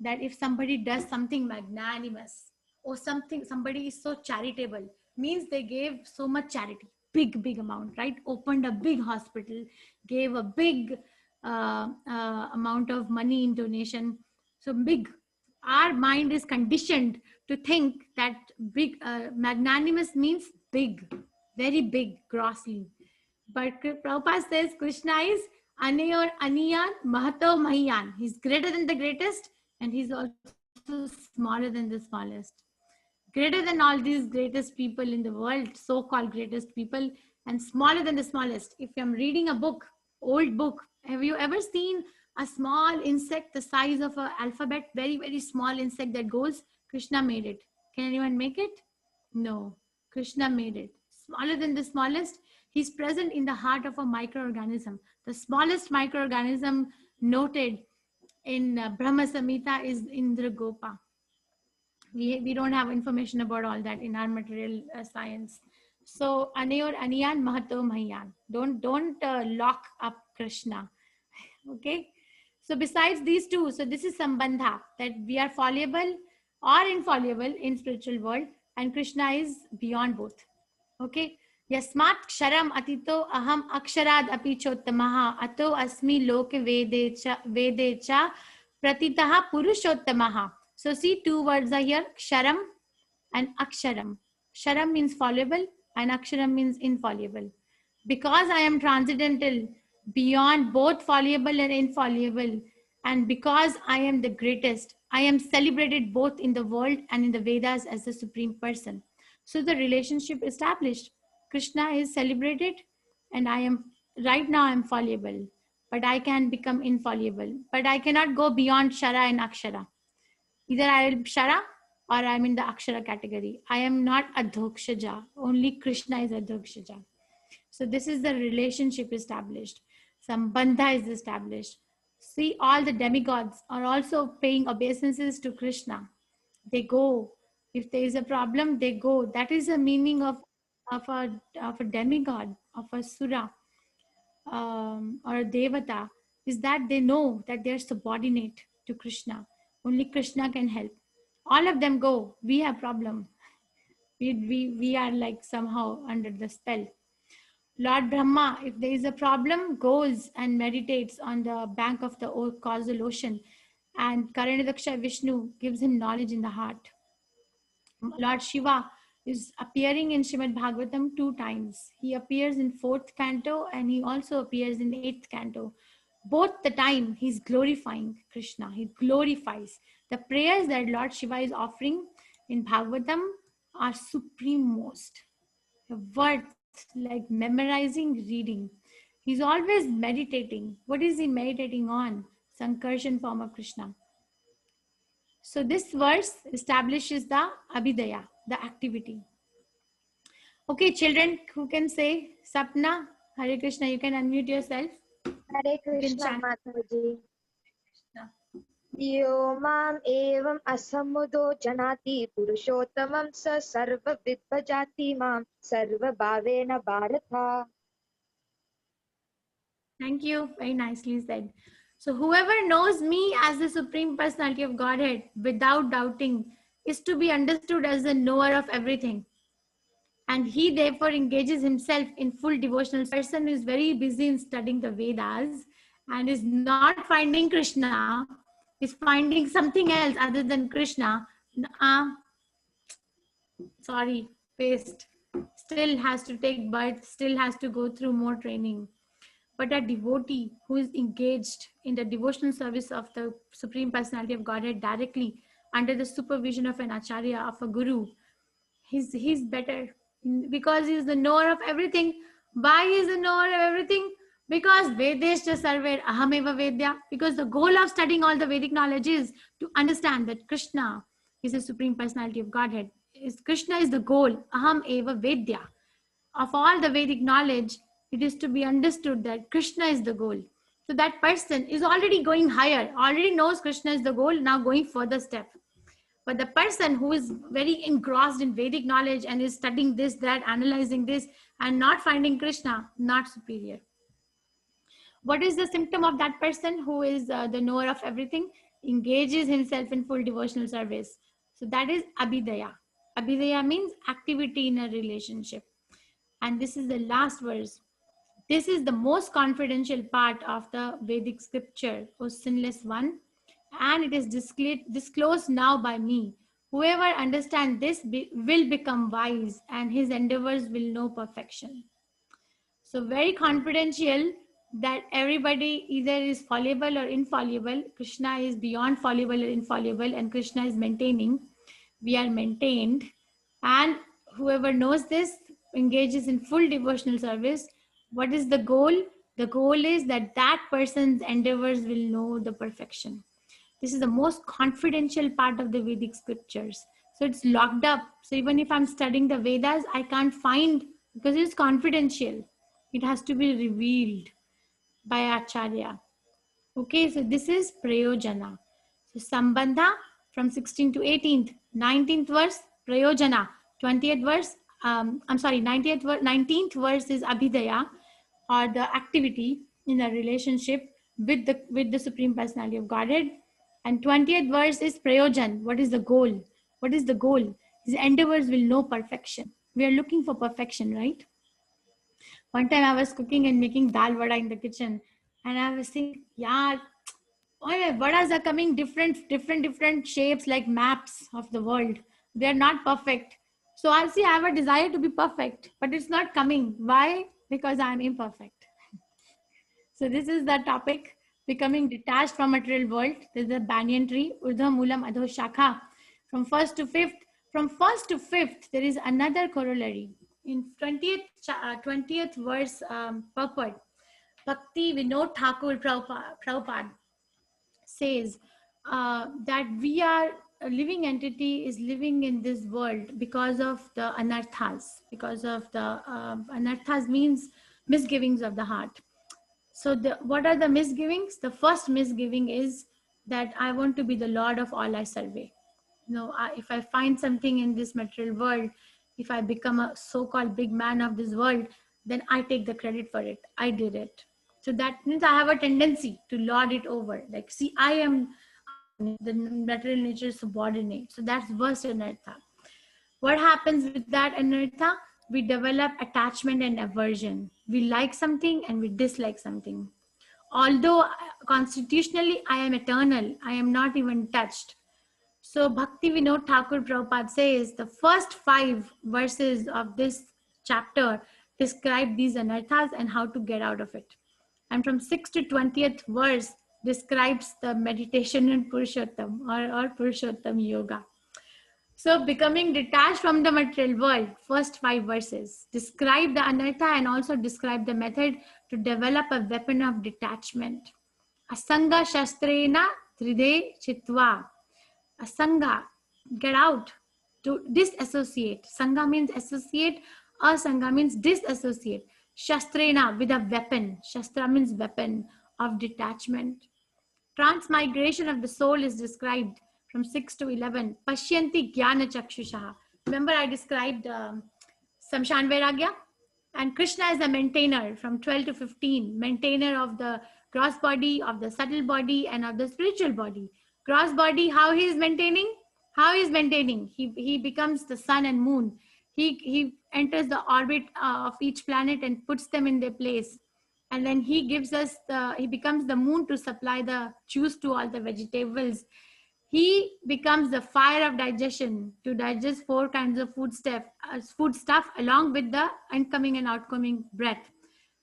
that if somebody does something magnanimous or somebody is so charitable, means they gave so much charity, big amount, right? Opened a big hospital, gave a big amount of money in donation. So big. Our mind is conditioned to think that big magnanimous means big, very big, grossly. But Prabhupada says Krishna is Anayor Aniyan Mahato Mahiyan. He's greater than the greatest and he's also smaller than the smallest. Greater than all these greatest people in the world, so-called greatest people, and smaller than the smallest. If I'm reading a book, old book, have you ever seen a small insect the size of an alphabet, very small insect that goes? Krishna made it. Can anyone make it? No. Krishna made it. Smaller than the smallest. He's present in the heart of a microorganism. The smallest microorganism noted in Brahma Samhita is Indragopa. We don't have information about all that in our material science. So Anayor Aniyan Mahato Mahiyan. Don't lock up Krishna. Okay. So besides these two, so this is Sambandha, that we are fallible or infallible in spiritual world, and Krishna is beyond both. Okay. Yasmat ksharam atito aham aksharad api chottamaha ato asmi loke vedecha pratitaha purushottamaha. So see, two words are here, ksharam and aksharam. Ksharam means fallible and aksharam means infallible. Because I am transcendental, beyond both fallible and infallible, and because I am the greatest, I am celebrated both in the world and in the Vedas as the supreme person. So the relationship established. Krishna is celebrated and right now I'm fallible, but I can become infallible. But I cannot go beyond Shara and Akshara. Either I will be Shara or I'm in the Akshara category. I am not Adhokshaja. Only Krishna is Adhokshaja. So this is the relationship established. Sambandha is established. See, all the demigods are also paying obeisances to Krishna. They go. If there is a problem, they go. That is the meaning of a demigod, of a sura or a devata, is that they know that they are subordinate to Krishna. Only Krishna can help. All of them go. We have problem. We are like somehow under the spell. Lord Brahma, if there is a problem, goes and meditates on the bank of the causal ocean, and Karanadaksha Vishnu gives him knowledge in the heart. Lord Shiva is appearing in Srimad Bhagavatam 2 times. He appears in 4th canto and he also appears in 8th canto. Both the time he's glorifying Krishna. He glorifies. The prayers that Lord Shiva is offering in Bhagavatam are supreme most. The words like memorizing, reading. He's always meditating. What is he meditating on? Sankarshan form of Krishna. So this verse establishes the abhidaya, the activity. Okay, children who can say Sapna, Hare Krishna, you can unmute yourself. Hare You can Krishna chant. Mataji. Yo mam evam asamudo janati purushottamam sa sarva vidbhajati mam sarva bhavena bharata. Thank you. Very nicely said. So whoever knows me as the Supreme Personality of Godhead without doubting is to be understood as the knower of everything. And he therefore engages himself in full devotional. Person is very busy in studying the Vedas and is not finding Krishna, is finding something else other than Krishna. Sorry, paste. Still has to take birth, still has to go through more training. But a devotee who is engaged in the devotional service of the Supreme Personality of Godhead directly under the supervision of an acharya, of a guru, he's better because he's the knower of everything. Why is the knower of everything? Because Vedeshta Sarver Ahameva Vedya. Because the goal of studying all the Vedic knowledge is to understand that Krishna is the Supreme Personality of Godhead. Krishna is the goal. Aham Eva Vedya. Of all the Vedic knowledge, it is to be understood that Krishna is the goal. So that person is already going higher, already knows Krishna is the goal, now going further step. But the person who is very engrossed in Vedic knowledge and is studying this, that, analyzing this, and not finding Krishna, not superior. What is the symptom of that person who is the knower of everything? Engages himself in full devotional service. So that is Abhidaya. Abhidaya means activity in a relationship. And this is the last verse. This is the most confidential part of the Vedic scripture, O sinless one, and it is disclosed now by me. Whoever understands this will become wise, and his endeavors will know perfection. So very confidential that everybody either is fallible or infallible. Krishna is beyond fallible or infallible, and Krishna is maintaining. We are maintained, and whoever knows this engages in full devotional service. What is the goal? The goal is that that person's endeavors will know the perfection. This is the most confidential part of the Vedic scriptures. So it's locked up. So even if I'm studying the Vedas, I can't find, because it's confidential. It has to be revealed by Acharya. Okay, so this is Prayojana. So Sambandha from 16th to 18th, 19th verse, Prayojana, 20th verse, 19th verse is Abhidaya, or the activity in a relationship with the Supreme Personality of Godhead. And 20th verse is Prayojan. What is the goal? What is the goal? His endeavors will know perfection. We are looking for perfection, right? One time I was cooking and making dal vada in the kitchen, and I was thinking, yeah, vadas are coming different shapes, like maps of the world. They are not perfect. So I have a desire to be perfect, but it's not coming. Why? Because I'm imperfect. So this is the topic, becoming detached from material world. There's a banyan tree, Urdhva Moolam Adho Shakha. From 1st to 5th. From 1st to 5th, there is another corollary. In 20th verse purport, Bhakti Vinod Thakur Prabhupada says that we are, a living entity is living in this world because of the anarthas, because of the anarthas means misgivings of the heart. So what are the misgivings? The first misgiving is that I want to be the Lord of all I survey. If I find something in this material world, if I become a so-called big man of this world, then I take the credit for it. I did it. So that means I have a tendency to lord it over. Like, see, I am the material nature subordinate. So that's worst anartha. What happens with that anartha? We develop attachment and aversion. We like something and we dislike something. Although constitutionally I am eternal, I am not even touched. So Bhakti Vinod Thakur Prabhupada says the first 5 verses of this chapter describe these anarthas and how to get out of it. And from 6th to 20th verse describes the meditation in Purushottam or Purushottam Yoga. So becoming detached from the material world, first 5 verses, describe the anartha and also describe the method to develop a weapon of detachment. Asanga shastrena tride chitva. A Sangha, get out, to disassociate. Sangha means associate, Asangha means disassociate. Shastrena, with a weapon. Shastra means weapon of detachment. Transmigration of the soul is described from 6 to 11. Pashyanti Jnana Chakshushaha. Remember I described Samshan Vairagya? And Krishna is the maintainer from 12 to 15, maintainer of the gross body, of the subtle body, and of the spiritual body. Gross body, how he is maintaining? How he is maintaining? He becomes the sun and moon. He enters the orbit of each planet and puts them in their place. And then he gives us he becomes the moon to supply the juice to all the vegetables. He becomes the fire of digestion to digest 4 kinds of food stuff along with the incoming and outgoing breath.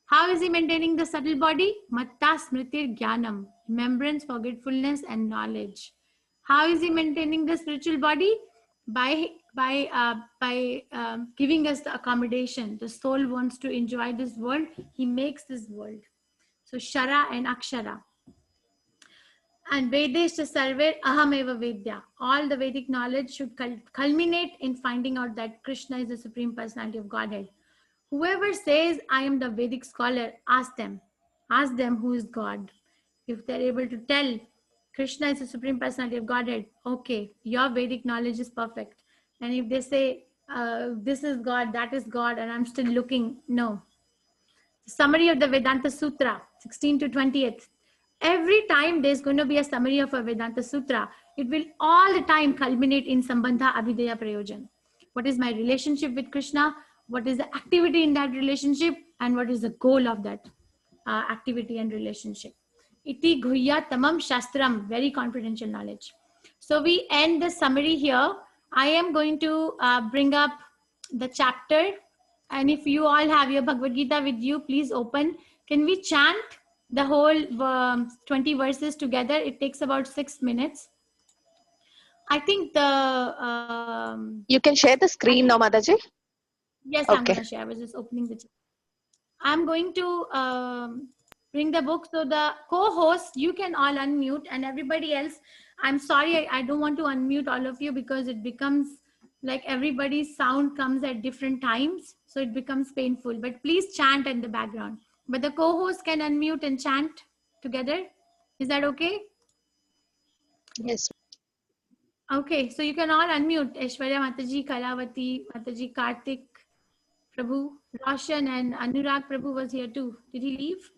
How is he maintaining the subtle body? Matta smritir jnanam, remembrance, forgetfulness, and knowledge. How is he maintaining the spiritual body? By giving us the accommodation. The soul wants to enjoy this world. He makes this world. So Shara and Akshara. And Vedesha Sarver Ahameva Vedya. All the Vedic knowledge should culminate in finding out that Krishna is the Supreme Personality of Godhead. Whoever says, I am the Vedic scholar, ask them. Ask them who is God. If they're able to tell Krishna is the Supreme Personality of Godhead, okay, your Vedic knowledge is perfect. And if they say, this is God, that is God, and I'm still looking, no. Summary of the Vedanta Sutra, 16 to 20th. Every time there's going to be a summary of a Vedanta Sutra, it will all the time culminate in Sambandha Abhideya Prayojan. What is my relationship with Krishna? What is the activity in that relationship? And what is the goal of that activity and relationship? Iti Guhya Tamam Shastram, very confidential knowledge. So we end the summary here. I am going to bring up the chapter. And if you all have your Bhagavad Gita with you, please open. Can we chant the whole 20 verses together? It takes about 6 minutes. I think the... You can share the screen now, Mataji. Yes, Okay. I'm going to share. I was just opening the chat. I'm going to bring the book. So the co-hosts, you can all unmute, and everybody else, I'm sorry, I don't want to unmute all of you because it becomes like everybody's sound comes at different times. So it becomes painful, but please chant in the background. But the co-hosts can unmute and chant together. Is that okay? Yes. Okay, so you can all unmute. Aishwarya Mataji, Kalavati Mataji, Karthik, Prabhu, Roshan, and Anurag Prabhu was here too. Did he leave?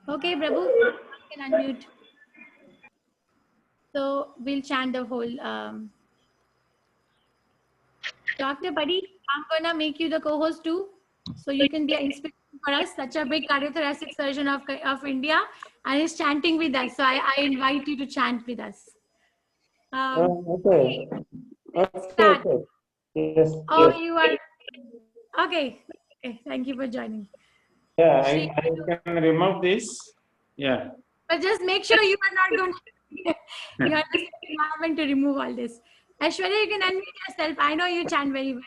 Okay, Prabhu, you can unmute. So we'll chant the whole. Dr. Buddy, I'm gonna make you the co-host too, so you can be an inspiration for us. Such a big cardiothoracic surgeon of India, and he's chanting with us. So I invite you to chant with us. Okay. Let's start. Okay. Yes. Oh, Yes. you are okay. Okay, thank you for joining. Yeah, I can remove this. Yeah. But just make sure you are not going to, you are the environment to remove all this. Aishwarya, you can unmute yourself. I know you chant very well.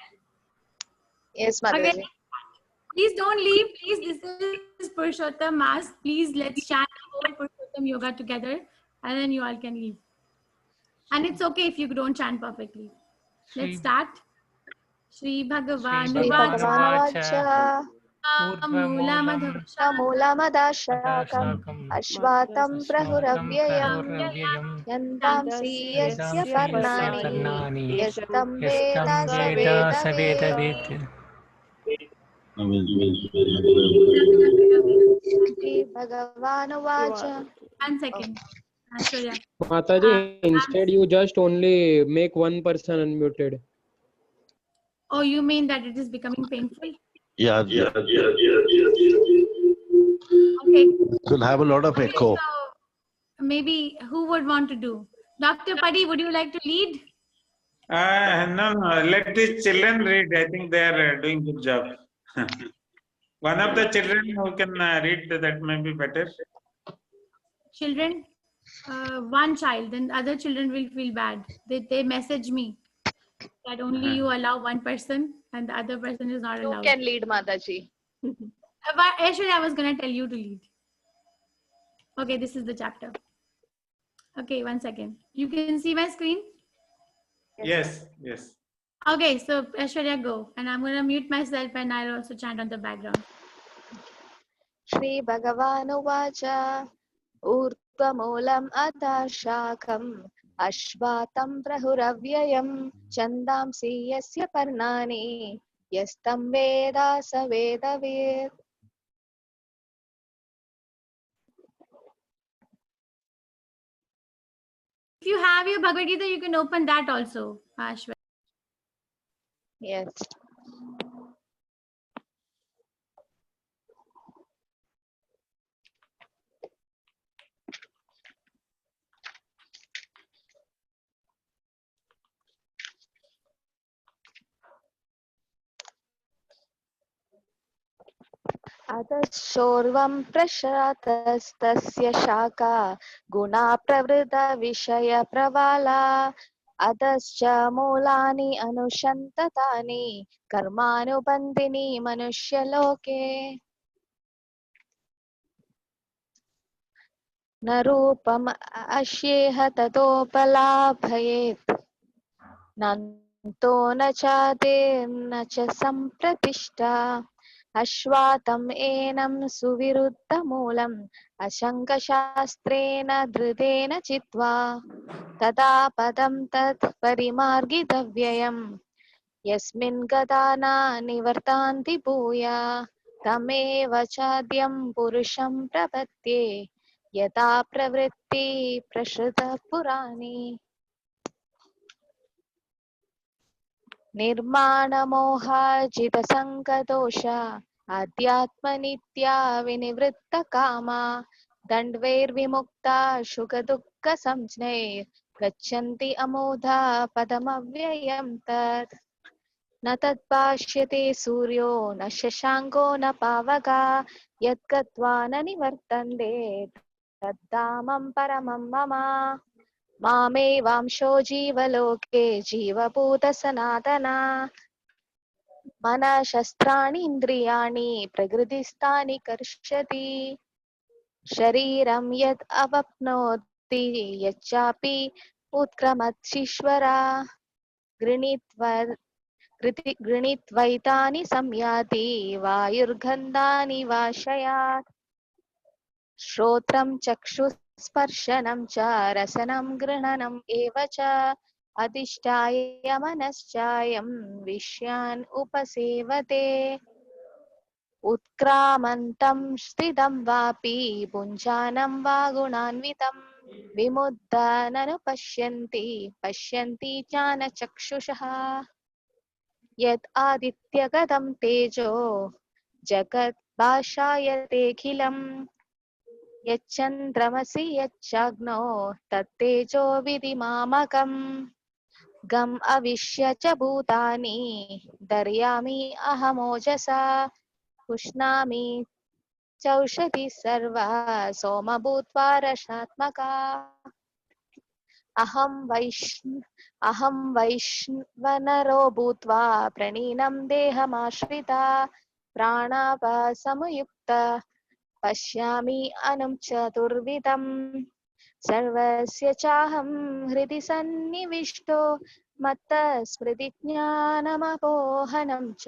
Yes, Mataji. Okay. Please don't leave. Please, this is Purushottam Mass. Please, let's chant the whole Purushottam Yoga together, and then you all can leave. And it's okay if you don't chant perfectly. Let's start. Shri Bhagavan Vacha Moolamadashakam Ashvatam Prahuravyayam Yantam Siyasya Parnani Yastam Veda Saveda Shri Bhagavan Vacha. 1 second. Aishwarya. Mataji, instead you just only make one person unmuted. Oh, you mean that it is becoming painful? Yeah. Okay. It will have a lot of echo. So maybe who would want to do? Dr. Paddy, would you like to lead? No. Let these children read. I think they are doing good job. One of the children who can read, that may be better. Children? One child, then other children will feel bad. They message me that only you allow one person and the other person is not You allowed. can lead, Mataji. But Aishwarya, I was going to tell you to lead. Okay, this is the chapter. Okay, 1 second. You can see my screen? Yes, yes. Okay, so Aishwarya, go. And I'm going to mute myself and I'll also chant on the background. Shri Bhagavan ऊर्ध्वमूलम् अधः शाखम् अश्वातं प्रहुरव्ययम् छन्दांसि यस्य पर्णानि यस्तं वेद स वेदवित्. If you have your Bhagavad Gita, you can open that also, Aishwarya. Yes. अतश्चोर्वं प्रशतस्तस्य शाखा गुणा प्रवृद्धा विषयप्रवाला अतश्च मूलानि अनुसन्ततानि कर्मानुबन्धिनी मनुष्यलोके. न रूपम् अश्येह ततोपलाभयेत् नन्तो न चादिर्न च सम्प्रतिष्ठा अश्वातम् एनं सुविरुद्धमूलम् अशङ्कशास्त्रेण धृतेन चित्वा तदा पदं तत् परिमार्गितव्ययम् यस्मिन् गता न निवर्तान्ति भूया तमेव चाद्यं पुरुषं प्रपद्ये यथा प्रवृत्ति प्रसृतः पुराणी. निर्माणमोहाजितसङ्गदोष आध्यात्मनित्या विनिवृत्तकामा दण्डवैर्विमुक्ता सुखदुःखसंज्ञैः गच्छन्ति अमूढा पदमव्ययं तत्. न तद्भाष्यते सूर्यो न शशाङ्को न पावका यद्गत्वा न निवर्तन्ते तद्धामं परमं मम. मामेवांशो जीवलोके जीवभूतसनातना मनःशस्त्राणि इन्द्रियाणि प्रकृतिस्थानि कर्षति शरीरं यद् अवाप्नोति यच्चापि उत्क्रमत्सीश्वरा गृणीत्वैतानि संयाति वायुर्गन्धानि वाशयात्. श्रोत्रं चक्षुस्पर्शनं च रसनं गृह्णनम् एव च अधिष्ठाय मनश्चायं विषयान् उपसेवते उत्क्रामन्तं स्थितं वापि भुञ्जानं वा गुणान्वितं विमुद्दननुपश्यन्ति पश्यन्ति ज्ञानचक्षुषः. यत् आदित्यगतं तेजो जगत् भाषायतेऽखिलम् यच्चन्द्रमसि यच्चाग्नो तत्तेजो विधिमामकम् गम् अविश्य च भूतानि दर्यामि अहमोजसा पुष्णामि चौषधि सर्वा सोम भूत्वा रसात्मका. अहं वैश्वनरो भूत्वा प्रणीनं देहमाश्रिता प्राणापानसंयुक्त पश्यामि अनं चतुर्विधम् सर्वस्य चाहं हृदि सन्निविष्टो मत्तस्मृतिज्ञानमपोहनं च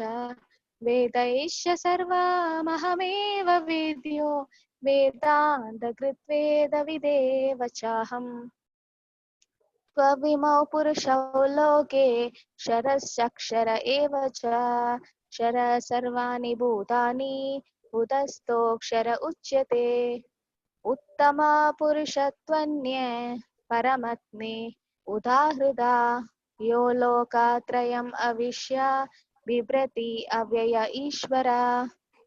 वेदैश्च सर्वमहमेव वेद्यो वेदान्तकृद्वेदविदेव चाहम्. त्वविमौ पुरुषौ लोके क्षरश्चक्षर एव च क्षर सर्वाणि भूतानि भूतस्थोऽक्षर उच्यते. उत्तमा पुरुषत्वन्ये परमत्ने उदाहृदा यो लोकात्रयम् अविश्य बिभ्रति अव्यय ईश्वरा.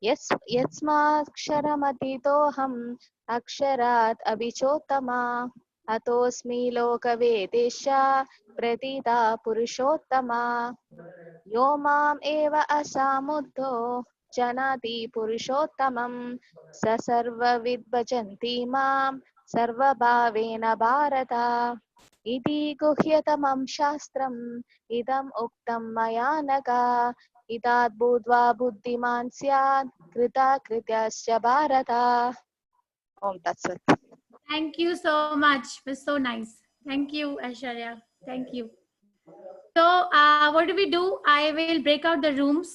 यस्माक्षरमतीतोऽहम् अक्षरात् अभिचोत्तमा अतोऽस्मि लोकवेदेश प्रतीता पुरुषोत्तमा. यो माम् एव असामुद्धो जनाति पुरुषोत्तमं स सर्वविद् भजन्ति मां सर्वभावेन भारत. इति गुह्यतमं शास्त्रम् इदम् उक्तं मया नघ इदात् बुद्ध्वा बुद्धिमान् स्यात् कृतकृत्यश्च भारत. ओम तत्सत्. Thank you so much. It was so nice. Thank you, Aishwarya. Thank you. So, what do? I will break out the rooms,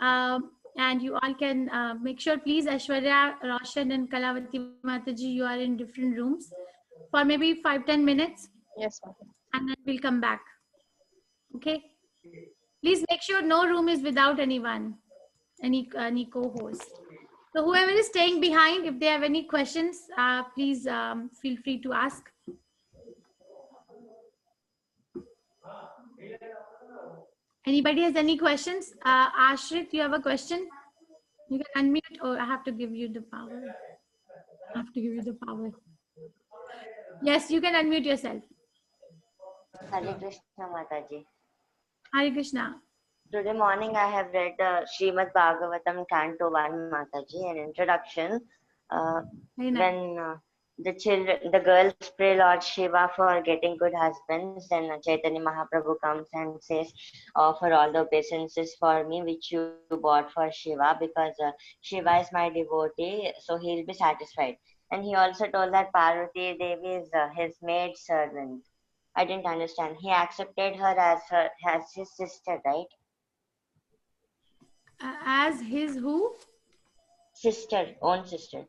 and you all can make sure, please, Aishwarya, Roshan, and Kalavati Mataji, you are in different rooms for maybe 5-10 minutes. Yes, ma'am. And then we'll come back. Okay. Please make sure no room is without anyone, any co-host. So whoever is staying behind, if they have any questions, please feel free to ask. Anybody has any questions? Ashrit, you have a question? You can unmute, or I have to give you the power. I have to give you the power. Yes, you can unmute yourself. Hare Krishna Mataji. Hare Krishna. Today morning I have read Srimad Bhagavatam Canto 1 Mataji, an introduction. When the girls pray Lord Shiva for getting good husbands, then Chaitanya Mahaprabhu comes and says, offer all the obeisances for me which you bought for Shiva, because Shiva is my devotee, so he will be satisfied. And he also told that Parvati Devi is his maid servant. I didn't understand. He accepted her as his sister, right? As his who? Sister, own sister.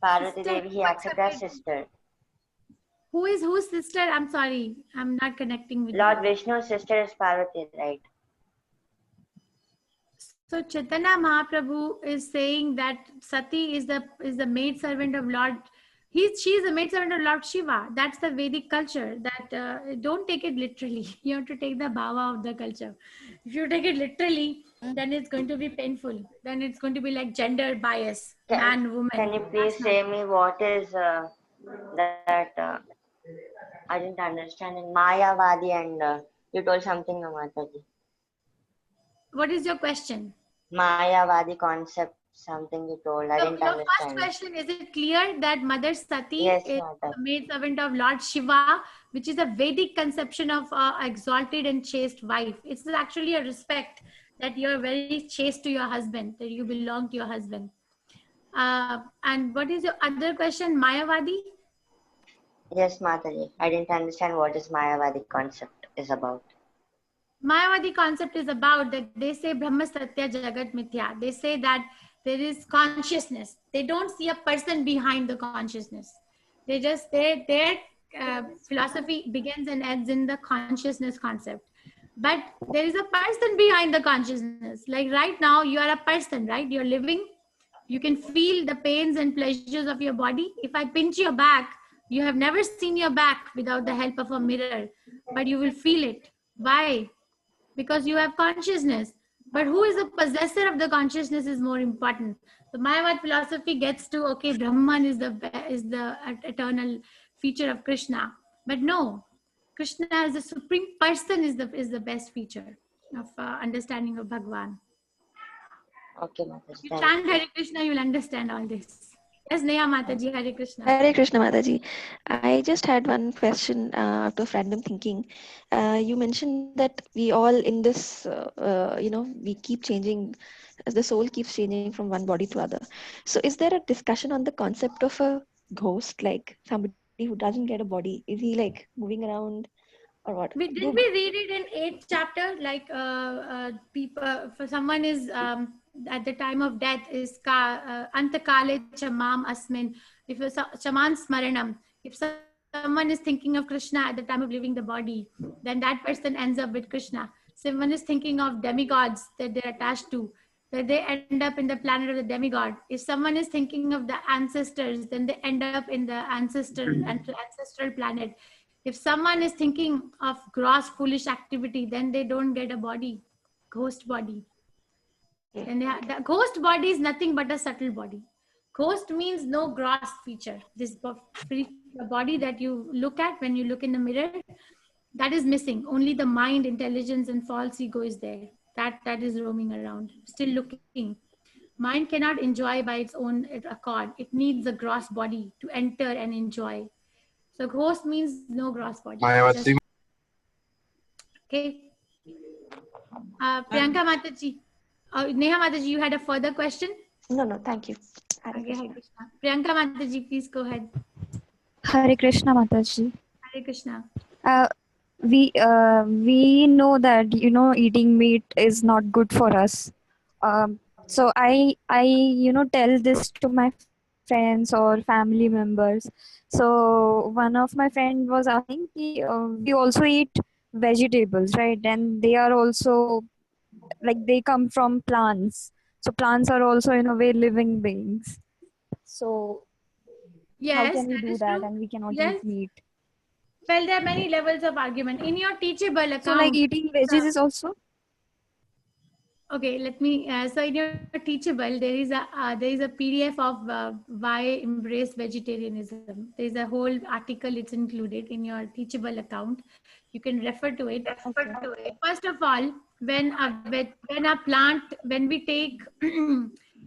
Parvati Devi, he accepted as sister. Who is whose sister? I'm sorry, I'm not connecting with Lord you. Vishnu's sister is Parvati, right? So Chaitanya Mahaprabhu is saying that Sati is the maid servant of Lord. She is the maid servant of Lord Shiva. That's the Vedic culture. That don't take it literally. You have to take the bhava of the culture. If you take it literally, then it's going to be painful. Then it's going to be like gender bias, man, woman. Can you please say me what is that? I didn't understand. In Mayavadi, and you told something, Mataji. What is your question? Mayavadi concept, something you told. I didn't Your understand. first question, is it clear that Mother Sati Yes, is Mata. the maid servant of Lord Shiva, which is a Vedic conception of exalted and chaste wife? It's actually a respect that you're very chaste to your husband, that you belong to your husband. And what is your other question, Mayavadi? Yes, Mataji. I didn't understand what is Mayavadi concept is about. Mayavadi concept is about that they say Brahma Satya Jagat Mithya. They say that there is consciousness. They don't see a person behind the consciousness. They just, their philosophy begins and ends in the consciousness concept. But there is a person behind the consciousness. Like right now, you are a person, right? You're living. You can feel the pains and pleasures of your body. If I pinch your back, you have never seen your back without the help of a mirror, but you will feel it. Why? Because you have consciousness. But who is the possessor of the consciousness is more important. The Mayavad philosophy gets to, okay, Brahman is the eternal feature of Krishna. But no, Krishna as the supreme person is the best feature of understanding of Bhagwan. Okay, Mataji. If you chant Hare Krishna, you will understand all this. Yes, Neha Mataji, Hare Krishna. Hare Krishna Mataji. I just had one question out of random thinking. You mentioned that we all in this, we keep changing, the soul keeps changing from one body to other. So is there a discussion on the concept of a ghost, like somebody who doesn't get a body? Is he like moving around or what? Did we read it in 8th chapter? Like people, for someone is at the time of death is antakale chamam asmin. If chaman smaranam, if someone is thinking of Krishna at the time of leaving the body, then that person ends up with Krishna. Someone is thinking of demigods that they're attached to, that they end up in the planet of the demigod. If someone is thinking of the ancestors, then they end up in the ancestral planet. If someone is thinking of gross foolish activity, then they don't get a body, ghost body. And the ghost body is nothing but a subtle body. Ghost means no gross feature. This body that you look at when you look in the mirror, that is missing. Only the mind, intelligence, and false ego is there. That is roaming around, still looking. Mind cannot enjoy by its own accord. It needs a gross body to enter and enjoy. So ghost means no gross body. Okay. Priyanka Mataji, Neha Mataji, you had a further question? No, thank you. Okay, Hare Krishna. Priyanka Mataji, please go ahead. Hare Krishna Mataji. Hare Krishna. We know that eating meat is not good for us. So I tell this to my friends or family members. So one of my friend was asking, we also eat vegetables, right? And they are also like they come from plants. So plants are also in a way living beings. So how Yes, can we that do is that? true. And we cannot Yes. eat meat. Well, there are many levels of argument. In your teachable account. So like eating veggies is also. Okay, let me. So in your teachable, there is a PDF of why embrace vegetarianism. There is a whole article. It's included in your teachable account. You can refer to it. First of all, when we take,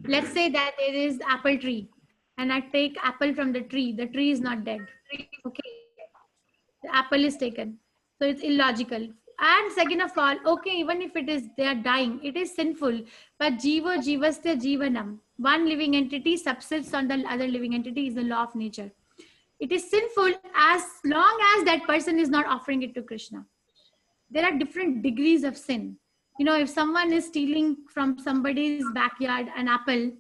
let's say that there is apple tree, and I take apple from the tree is not dead. Okay, the apple is taken, so it's illogical. And second of all, okay, even if they are dying, it is sinful. But jiva jivasya jivanam, one living entity subsists on the other living entity, is the law of nature. It is sinful as long as that person is not offering it to Krishna. There are different degrees of sin. If someone is stealing from somebody's backyard an apple,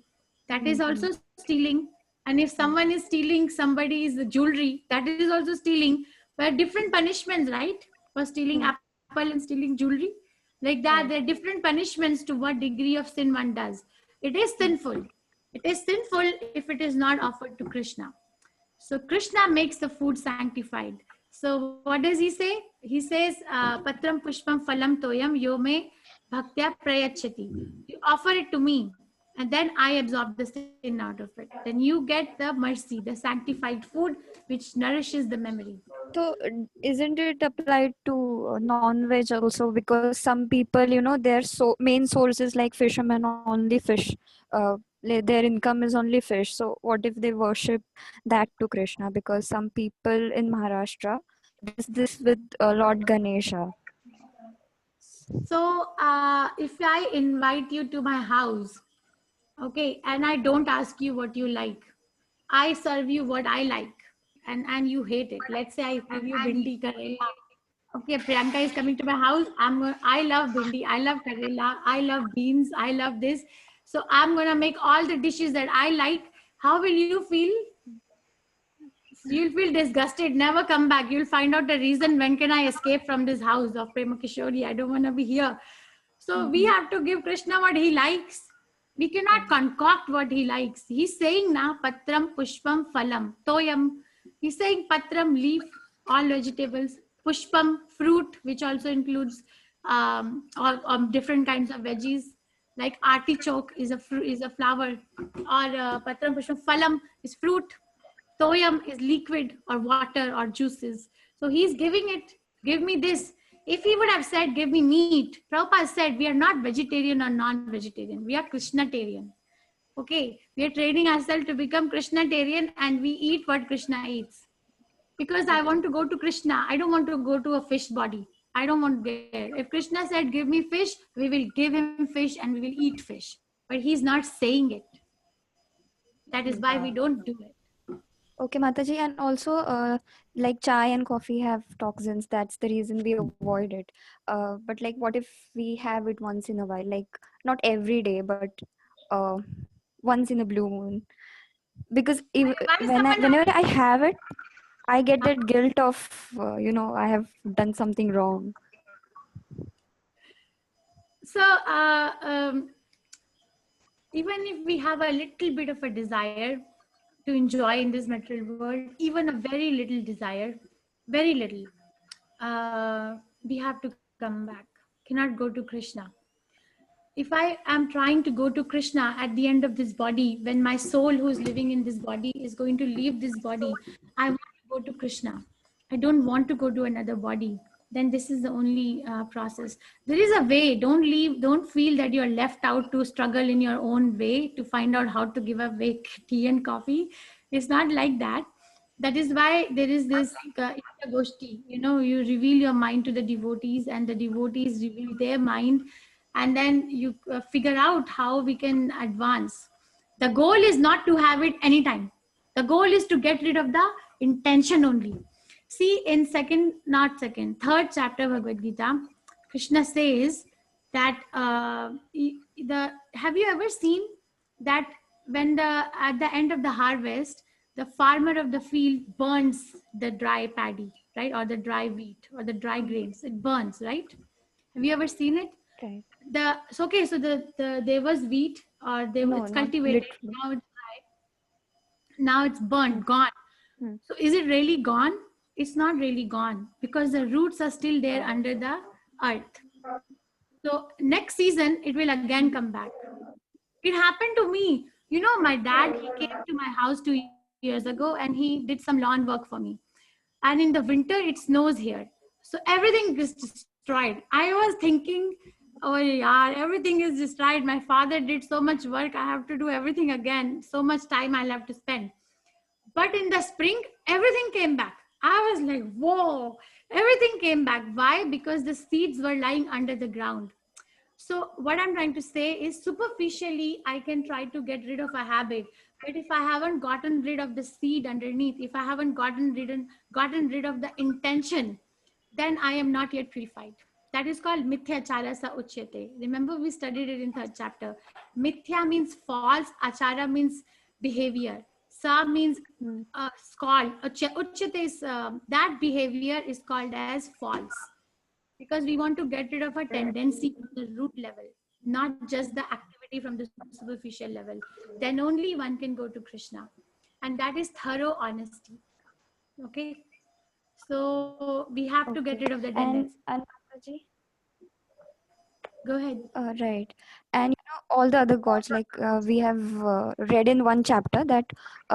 that is also stealing. And if someone is stealing somebody's jewelry, that is also stealing. But different punishments, right? For stealing apple and stealing jewelry. Like that, there are different punishments to what degree of sin one does. It is sinful. It is sinful if it is not offered to Krishna. So Krishna makes the food sanctified. So what does he say? He says, Patram Pushpam Phalam Toyam Yome Bhaktya Prayachati. You offer it to me, and then I absorb the sin out of it. Then you get the mercy, the sanctified food, which nourishes the memory. So isn't it applied to non-veg also? Because some people, their main source is like fishermen, only fish. Their income is only fish. So what if they worship that to Krishna? Because some people in Maharashtra does this with Lord Ganesha. So if I invite you to my house, okay, and I don't ask you what you like, I serve you what I like, and you hate it. Let's say I give you bhindi karela. Okay, Priyanka is coming to my house. I love bhindi, I love karela, I love beans, I love this. So I'm gonna make all the dishes that I like. How will you feel? You'll feel disgusted, never come back. You'll find out the reason, when can I escape from this house of Prema Kishori? I don't want to be here. So we have to give Krishna what he likes. We cannot concoct what he likes. He's saying na patram pushpam phalam toyam. He's saying patram, leaf, all vegetables, pushpam, fruit, which also includes all different kinds of veggies, like artichoke is a flower, or patram pushpam phalam is fruit. Toyam is liquid or water or juices. So he's giving it, give me this. If he would have said, give me meat, Prabhupada said, we are not vegetarian or non-vegetarian. We are Krishnatarian. Okay, we are training ourselves to become Krishnatarian, and we eat what Krishna eats. Because I want to go to Krishna. I don't want to go to a fish body. I don't want to get. If Krishna said, give me fish, we will give him fish and we will eat fish. But he's not saying it. That is why we don't do it. Okay, Mataji, and also like chai and coffee have toxins. That's the reason we avoid it. But like, what if we have it once in a while? Like not every day, but once in a blue moon. Because whenever I have it, I get that guilt of I have done something wrong. So even if we have a little bit of a desire to enjoy in this material world, even a very little desire, very little, we have to come back. Cannot go to Krishna. If I am trying to go to Krishna at the end of this body, when my soul who is living in this body is going to leave this body, I want to go to Krishna. I don't want to go to another body. Then this is the only process. There is a way. Don't feel that you're left out to struggle in your own way to find out how to give away tea and coffee. It's not like that. That is why there is this Goshti. You reveal your mind to the devotees, and the devotees reveal their mind, and then you figure out how we can advance. The goal is not to have it anytime. The goal is to get rid of the intention only. See, in third chapter of Bhagavad Gita, Krishna says that have you ever seen that when at the end of the harvest, the farmer of the field burns the dry paddy, right? Or the dry wheat or the dry grains. It burns, right? Have you ever seen it? Right. So there was wheat or it's cultivated. Now it's dry. Now it's burnt, gone. So is it really gone? It's not really gone because the roots are still there under the earth. So next season, it will again come back. It happened to me. You know, my dad, he came to my house 2 years ago and he did some lawn work for me. And in the winter, it snows here. So everything is destroyed. I was thinking, oh yeah, everything is destroyed. My father did so much work. I have to do everything again. So much time I'll have to spend. But in the spring, everything came back. I was like, whoa, everything came back. Why? Because the seeds were lying under the ground. So what I'm trying to say is superficially, I can try to get rid of a habit. But if I haven't gotten rid of the seed underneath, if I haven't gotten rid of the intention, then I am not yet purified. That is called mithya achara sa uchyate. Remember, we studied it in third chapter. Mithya means false, achara means behavior. Sa means called. Uchyate is that behavior is called as false. Because we want to get rid of a tendency from the root level, not just the activity from the superficial level. Then only one can go to Krishna. And that is thorough honesty. Okay? So we have to get rid of the tendency. And Mataji? Go ahead. Right. And all the other gods, like we have read in one chapter that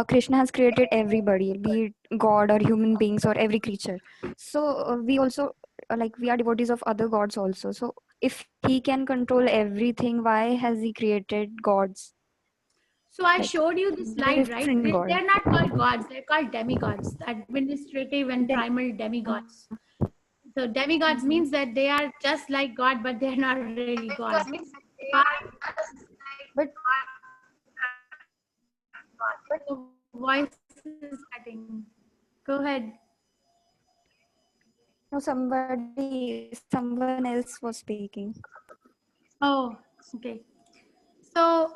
Krishna has created everybody, be it God or human beings or every creature. So we also, we are devotees of other gods also. So if he can control everything, why has he created gods? So I showed you this slide, right? They're not called gods, they're called demigods, administrative and primal demigods. So demigods means that they are just like God, but they're not really God. But the voice is cutting. Go ahead. No, someone else was speaking. Oh, okay. So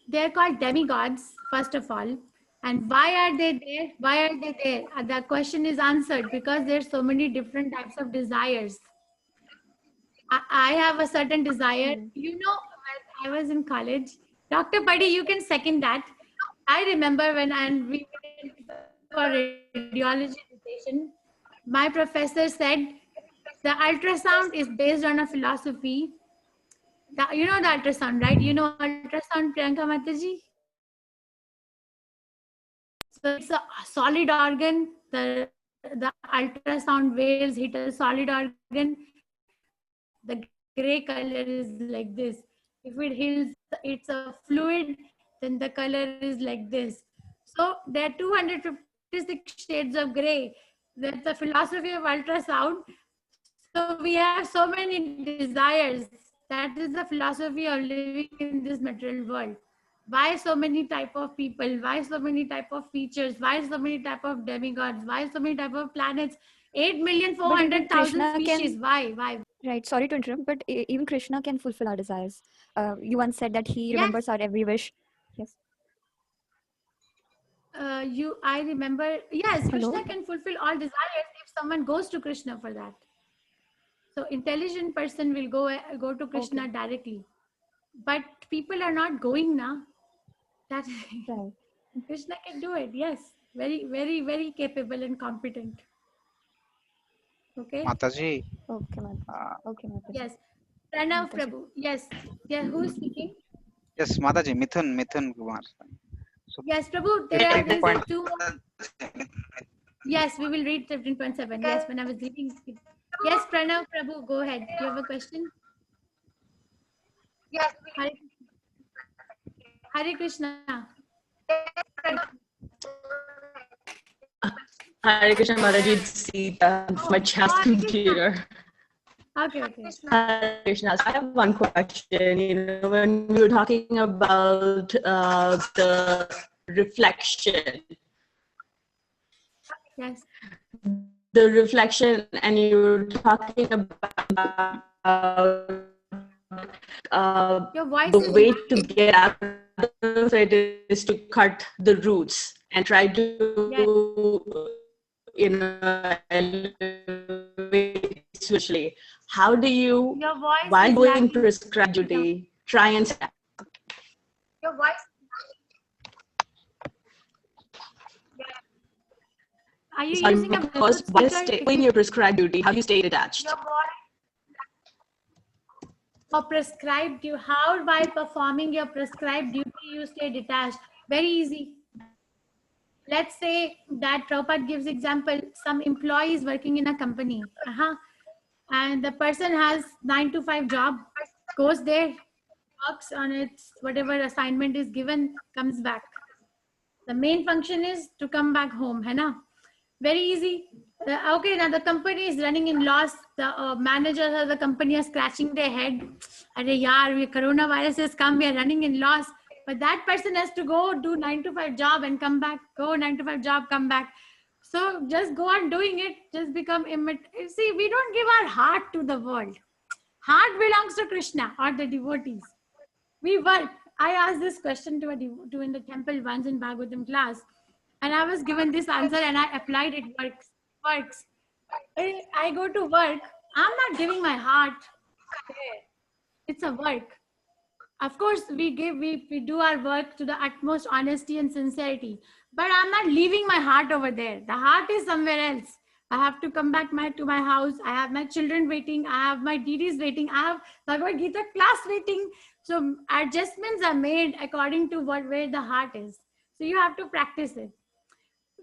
they're called demigods, first of all. And why are they there? Why are they there? The question is answered because there's so many different types of desires. I have a certain desire. You know, when I was in college, Dr. Padi, you can second that. I remember when we went for radiology station, my professor said the ultrasound is based on a philosophy. You know the ultrasound, right? You know ultrasound, Priyanka Mataji? So it's a solid organ. The ultrasound waves hit a solid organ. The gray color is like this. If it hits, it's a fluid, then the color is like this. So there are 256 shades of gray. That's the philosophy of ultrasound. So we have so many desires. That is the philosophy of living in this material world. Why so many type of people? Why so many type of features? Why so many type of demigods? Why so many type of planets? 8,400,000 species. Why? Right. Sorry to interrupt, but even Krishna can fulfill our desires. You once said that he remembers our every wish. Yes. I remember. Yes, Krishna can fulfill all desires if someone goes to Krishna for that. So intelligent person will go to Krishna directly. But people are not going now. That right. Krishna can do it. Yes, very, very, very capable and competent. Okay. Mataji. Okay, Mataji. Okay, Mataji. Yes. Pranav Prabhu. Yes. Yeah. Who is speaking? Yes, Mataji. Mithun Kumar. So, yes, Prabhu. There are 2 more. Yes, we will read 15.7. Yes, when I was reading. Yes, Pranav Prabhu. Go ahead. Do you have a question? Yes. Hare Krishna. Hare Krishna, Mataji. Sita. My chat computer. Okay. Hare Krishna. So I have one question. When we were talking about the reflection. Yes. The reflection, and you were talking about the way to get out of it is to cut the roots and try to, elevate spiritually. How do you, while doing prescribed duty, try and step? Your voice. Are you using a because while doing your prescribed duty, how do you stay detached? Or prescribed you, how by performing your prescribed duty you stay detached? Very easy. Let's say that Prabhupada gives example, some employee is working in a company, and the person has 9 to 5 job, goes there, works on its whatever assignment is given, comes back. The main function is to come back home, hai na? Very easy. Okay, now the company is running in loss. The managers of the company are scratching their head. Arey yaar, coronavirus has come, we are running in loss. But that person has to go do 9 to 5 job and come back, go 9 to 5 job, come back. So just go on doing it, just become See, we don't give our heart to the world. Heart belongs to Krishna or the devotees. We work. I asked this question to in the temple once in Bhagavatam class. And I was given this answer and I applied it. Works. I go to work. I'm not giving my heart. It's a work. Of course, we do our work to the utmost honesty and sincerity. But I'm not leaving my heart over there. The heart is somewhere else. I have to come back to my house. I have my children waiting. I have my deities waiting. I have Bhagavad Gita class waiting. So adjustments are made according to where the heart is. So you have to practice it.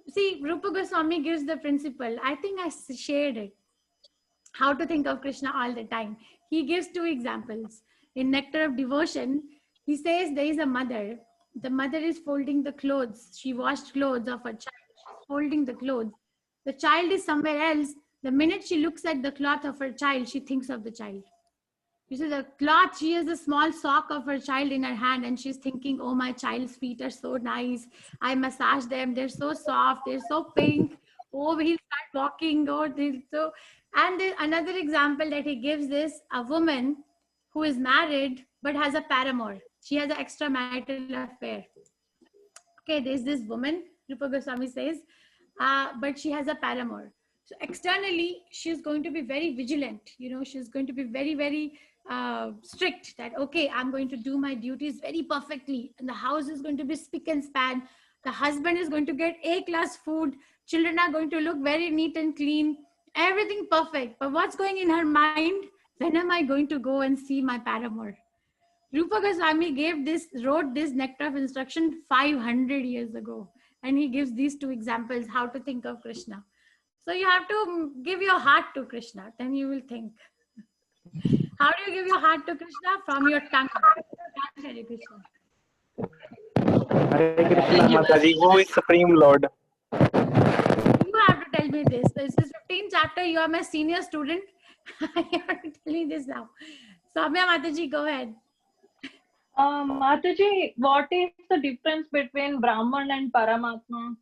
See, Rupa Goswami gives the principle. I think I shared it. How to think of Krishna all the time. He gives 2 examples. In Nectar of Devotion, he says there is a mother. The mother is folding the clothes. She washed clothes of her child. She's folding the clothes. The child is somewhere else. The minute she looks at the cloth of her child, she thinks of the child. You see the cloth, she has a small sock of her child in her hand and she's thinking, oh, my child's feet are so nice. I massage them. They're so soft. They're so pink. Oh, he'll start walking. Oh, so. And another example that he gives is a woman who is married but has a paramour. She has an extramarital affair. Okay, there's this woman, Rupa Goswami says, but she has a paramour. So externally, she's going to be very vigilant. She's going to be very, very strict that, okay, I'm going to do my duties very perfectly. And the house is going to be spick and span. The husband is going to get A-class food. Children are going to look very neat and clean. Everything perfect. But what's going in her mind? When am I going to go and see my paramour? Rupa Goswami wrote this Nectar of Instruction 500 years ago. And he gives these 2 examples, how to think of Krishna. So you have to give your heart to Krishna, then you will think. How do you give your heart to Krishna? From your tongue. Hare Krishna. Hare Krishna, Mataji. Who is Supreme Lord? You have to tell me this. This is 15th chapter. You are my senior student. You have to tell me this now. Soumya Mataji, go ahead. Mataji, what is the difference between Brahman and Paramatma?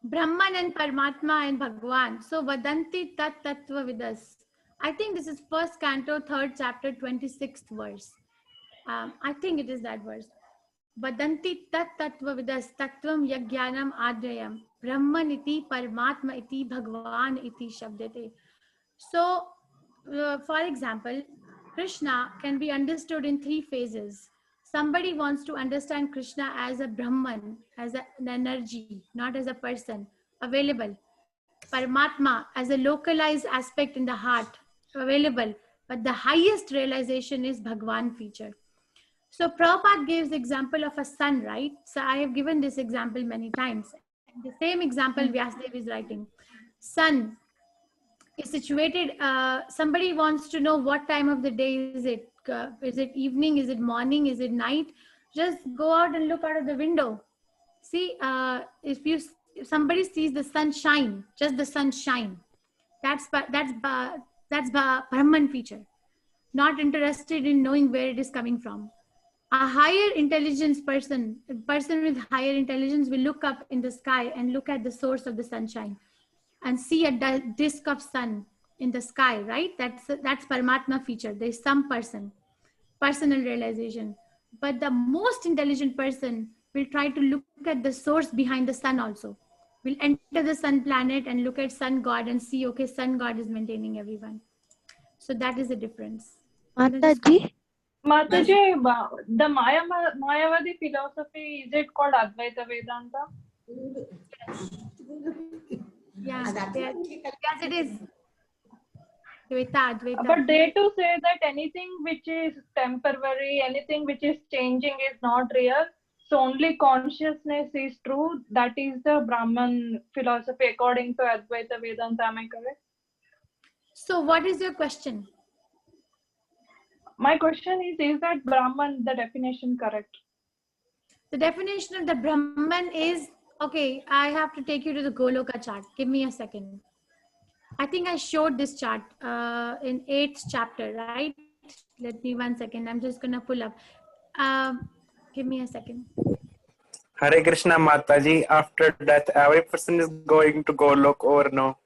Brahman and Paramatma and Bhagwan. So, Vadanti Tat Tattva Vidas. I think this is 1st canto, 3rd chapter, 26th verse. I think it is that verse. Vadanti Tat Tattva Vidas Tattvam Yagyanam Adrayam Brahman iti Paramatma iti Bhagwan iti Shabdate. So, for example, Krishna can be understood in 3 phases. Somebody wants to understand Krishna as a Brahman, as an energy, not as a person, available. Paramatma as a localized aspect in the heart, available. But the highest realization is Bhagwan feature. So Prabhupada gives example of a sun, right? So I have given this example many times. The same example Vyasadeva is writing. Sun is situated, somebody wants to know what time of the day is it. Is it evening? Is it morning? Is it night? Just go out and look out of the window. See, if somebody sees the sun shine, just the sun shine, that's That's Brahman feature. Not interested in knowing where it is coming from. A higher intelligence person, a person with higher intelligence will look up in the sky and look at the source of the sunshine and see a disk of sun in the sky, right? That's Paramatma feature. There's some personal realization. But the most intelligent person will try to look at the source behind the sun also. Will enter the sun planet and look at sun god and see, okay, sun god is maintaining everyone. So that is the difference. Mataji? Mataji, the Mayavadi philosophy, is it called Advaita Vedanta? Yes, it is. Advaita. But they too say that anything which is temporary, anything which is changing is not real. So only consciousness is true. That is the Brahman philosophy according to Advaita Vedanta. Am I correct? So what is your question? My question is that Brahman, the definition correct? The definition of the Brahman is, okay, I have to take you to the Goloka chart. Give me a second. I think I showed this chart in 8th chapter, right? Let me 1 second. I'm just going to pull up. Give me a second. Hare Krishna Mataji, after death, every person is going to Golok or no?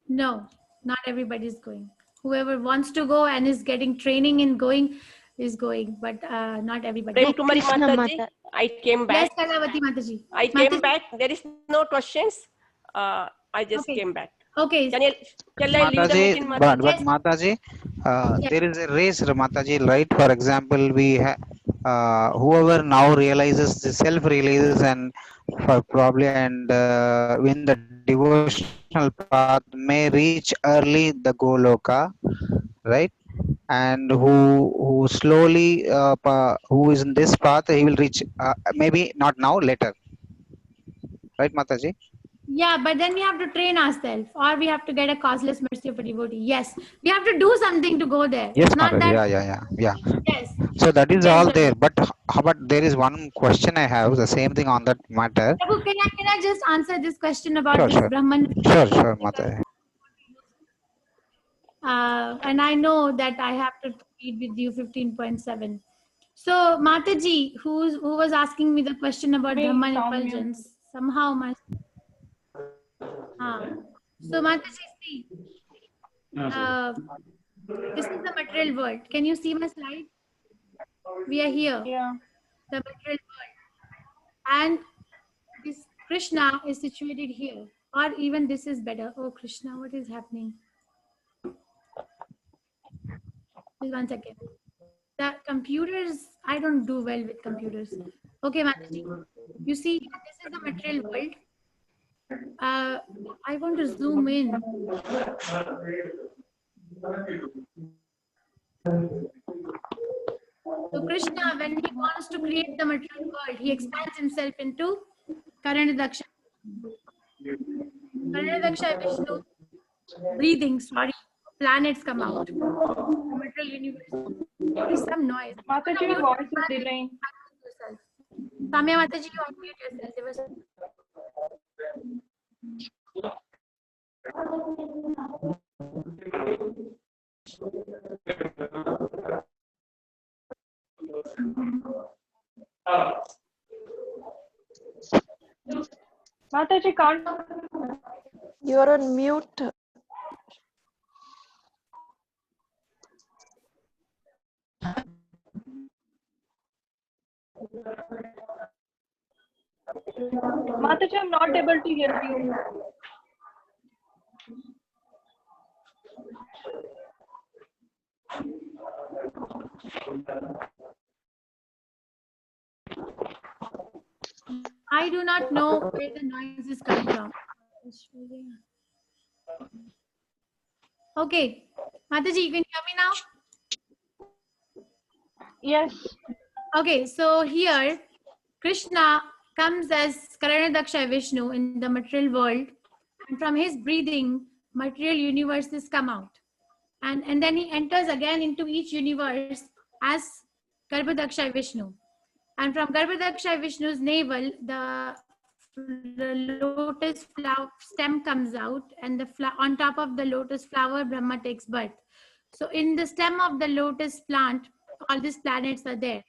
No, not everybody is going. Whoever wants to go and is getting training in going is going, but not everybody. Prem Kumari Mataji, I came back. Yes, Kalavati Mataji. I came back. There is no questions. I just came back. Okay. Shall I leave the meeting, but Mataji? Mataji, there is a race, Mataji, right? For example, we have whoever now realizes, the self realizes, and probably and in the devotional path may reach early the Goloka, right? And who slowly who is in this path, he will reach maybe not now, later, right, Mataji? Yeah, but then we have to train ourselves, or we have to get a causeless mercy of a devotee. Yes, we have to do something to go there. Yes, it's not Mataji. that. Yeah. Yes. So that is all there. But there is one question I have, the same thing on that matter. Prabhu, can I just answer this question about Sure, this sure. Brahman? Sure, Mataji. And I know that I have to read with you 15.7. So Mataji, who was asking me the question about Brahman effulgence, somehow my. So Mataji, see, this is the material world. Can you see my slide? We are here. Yeah. The material world. And this Krishna is situated here. Or even this is better. Oh Krishna, what is happening? Just 1 second. The computers, I don't do well with computers. Okay, Mataji. You see, this is the material world. I want to zoom in. So Krishna, when he wants to create the material world, he expands himself into Karanadaksha. Karanadaksha Vishnu, breathing, planets come out. The material universe. There is some noise. Mataji, your voice is delaying. Samya Mataji, you unmute yourself. There was... Mataji, can't. You are on mute. Mataji, I'm not able to hear you. I do not know where the noise is coming from. Okay, Mataji, you can hear me now? Yes. Okay, so here Krishna comes as Karanadaksha Vishnu in the material world, and from his breathing, material universes come out. And then he enters again into each universe as Garbhadaksha Vishnu. And from Garbhadaksha Vishnu's navel, lotus flower stem comes out, and on top of the lotus flower, Brahma takes birth. So in the stem of the lotus plant, all these planets are there.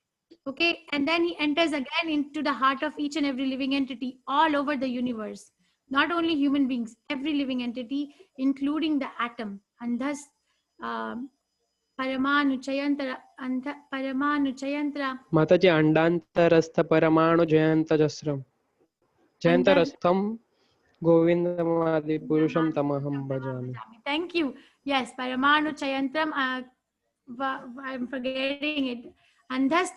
Okay, and then he enters again into the heart of each and every living entity all over the universe. Not only human beings, every living entity, including the atom. And thus, Paramanu Chayantra. Mataji, Andantarastha Paramanu Jayantajasram. Jayantarastham Govindamadi Purusham Tamaham Bhajami. Thank you. Yes, Paramanu Chayantram. I'm forgetting it. And thus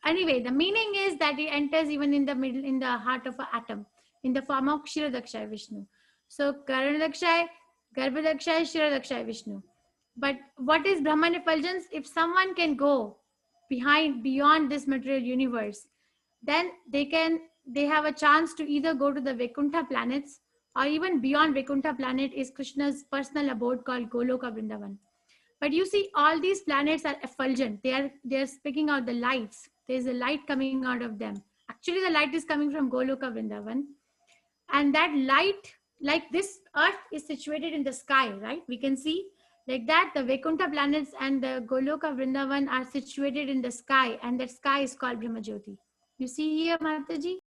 anyway, the meaning is that it enters even in the middle, in the heart of an atom, in the form of Kshirodakshaya Vishnu. So Karanadakshay, Garbhadakshay, Kshirodakshaya Vishnu. But what is Brahman effulgence? If someone can go beyond this material universe, then they have a chance to either go to the Vaikuntha planets, or even beyond Vaikuntha planet is Krishna's personal abode called Goloka Vrindavan. But you see, all these planets are effulgent. They are speaking out the lights. There's a light coming out of them. Actually, the light is coming from Goloka Vrindavan. And that light, like this earth is situated in the sky, right? We can see like that the Vaikuntha planets and the Goloka Vrindavan are situated in the sky, and that sky is called Brahma Jyoti. You see here, Mataji?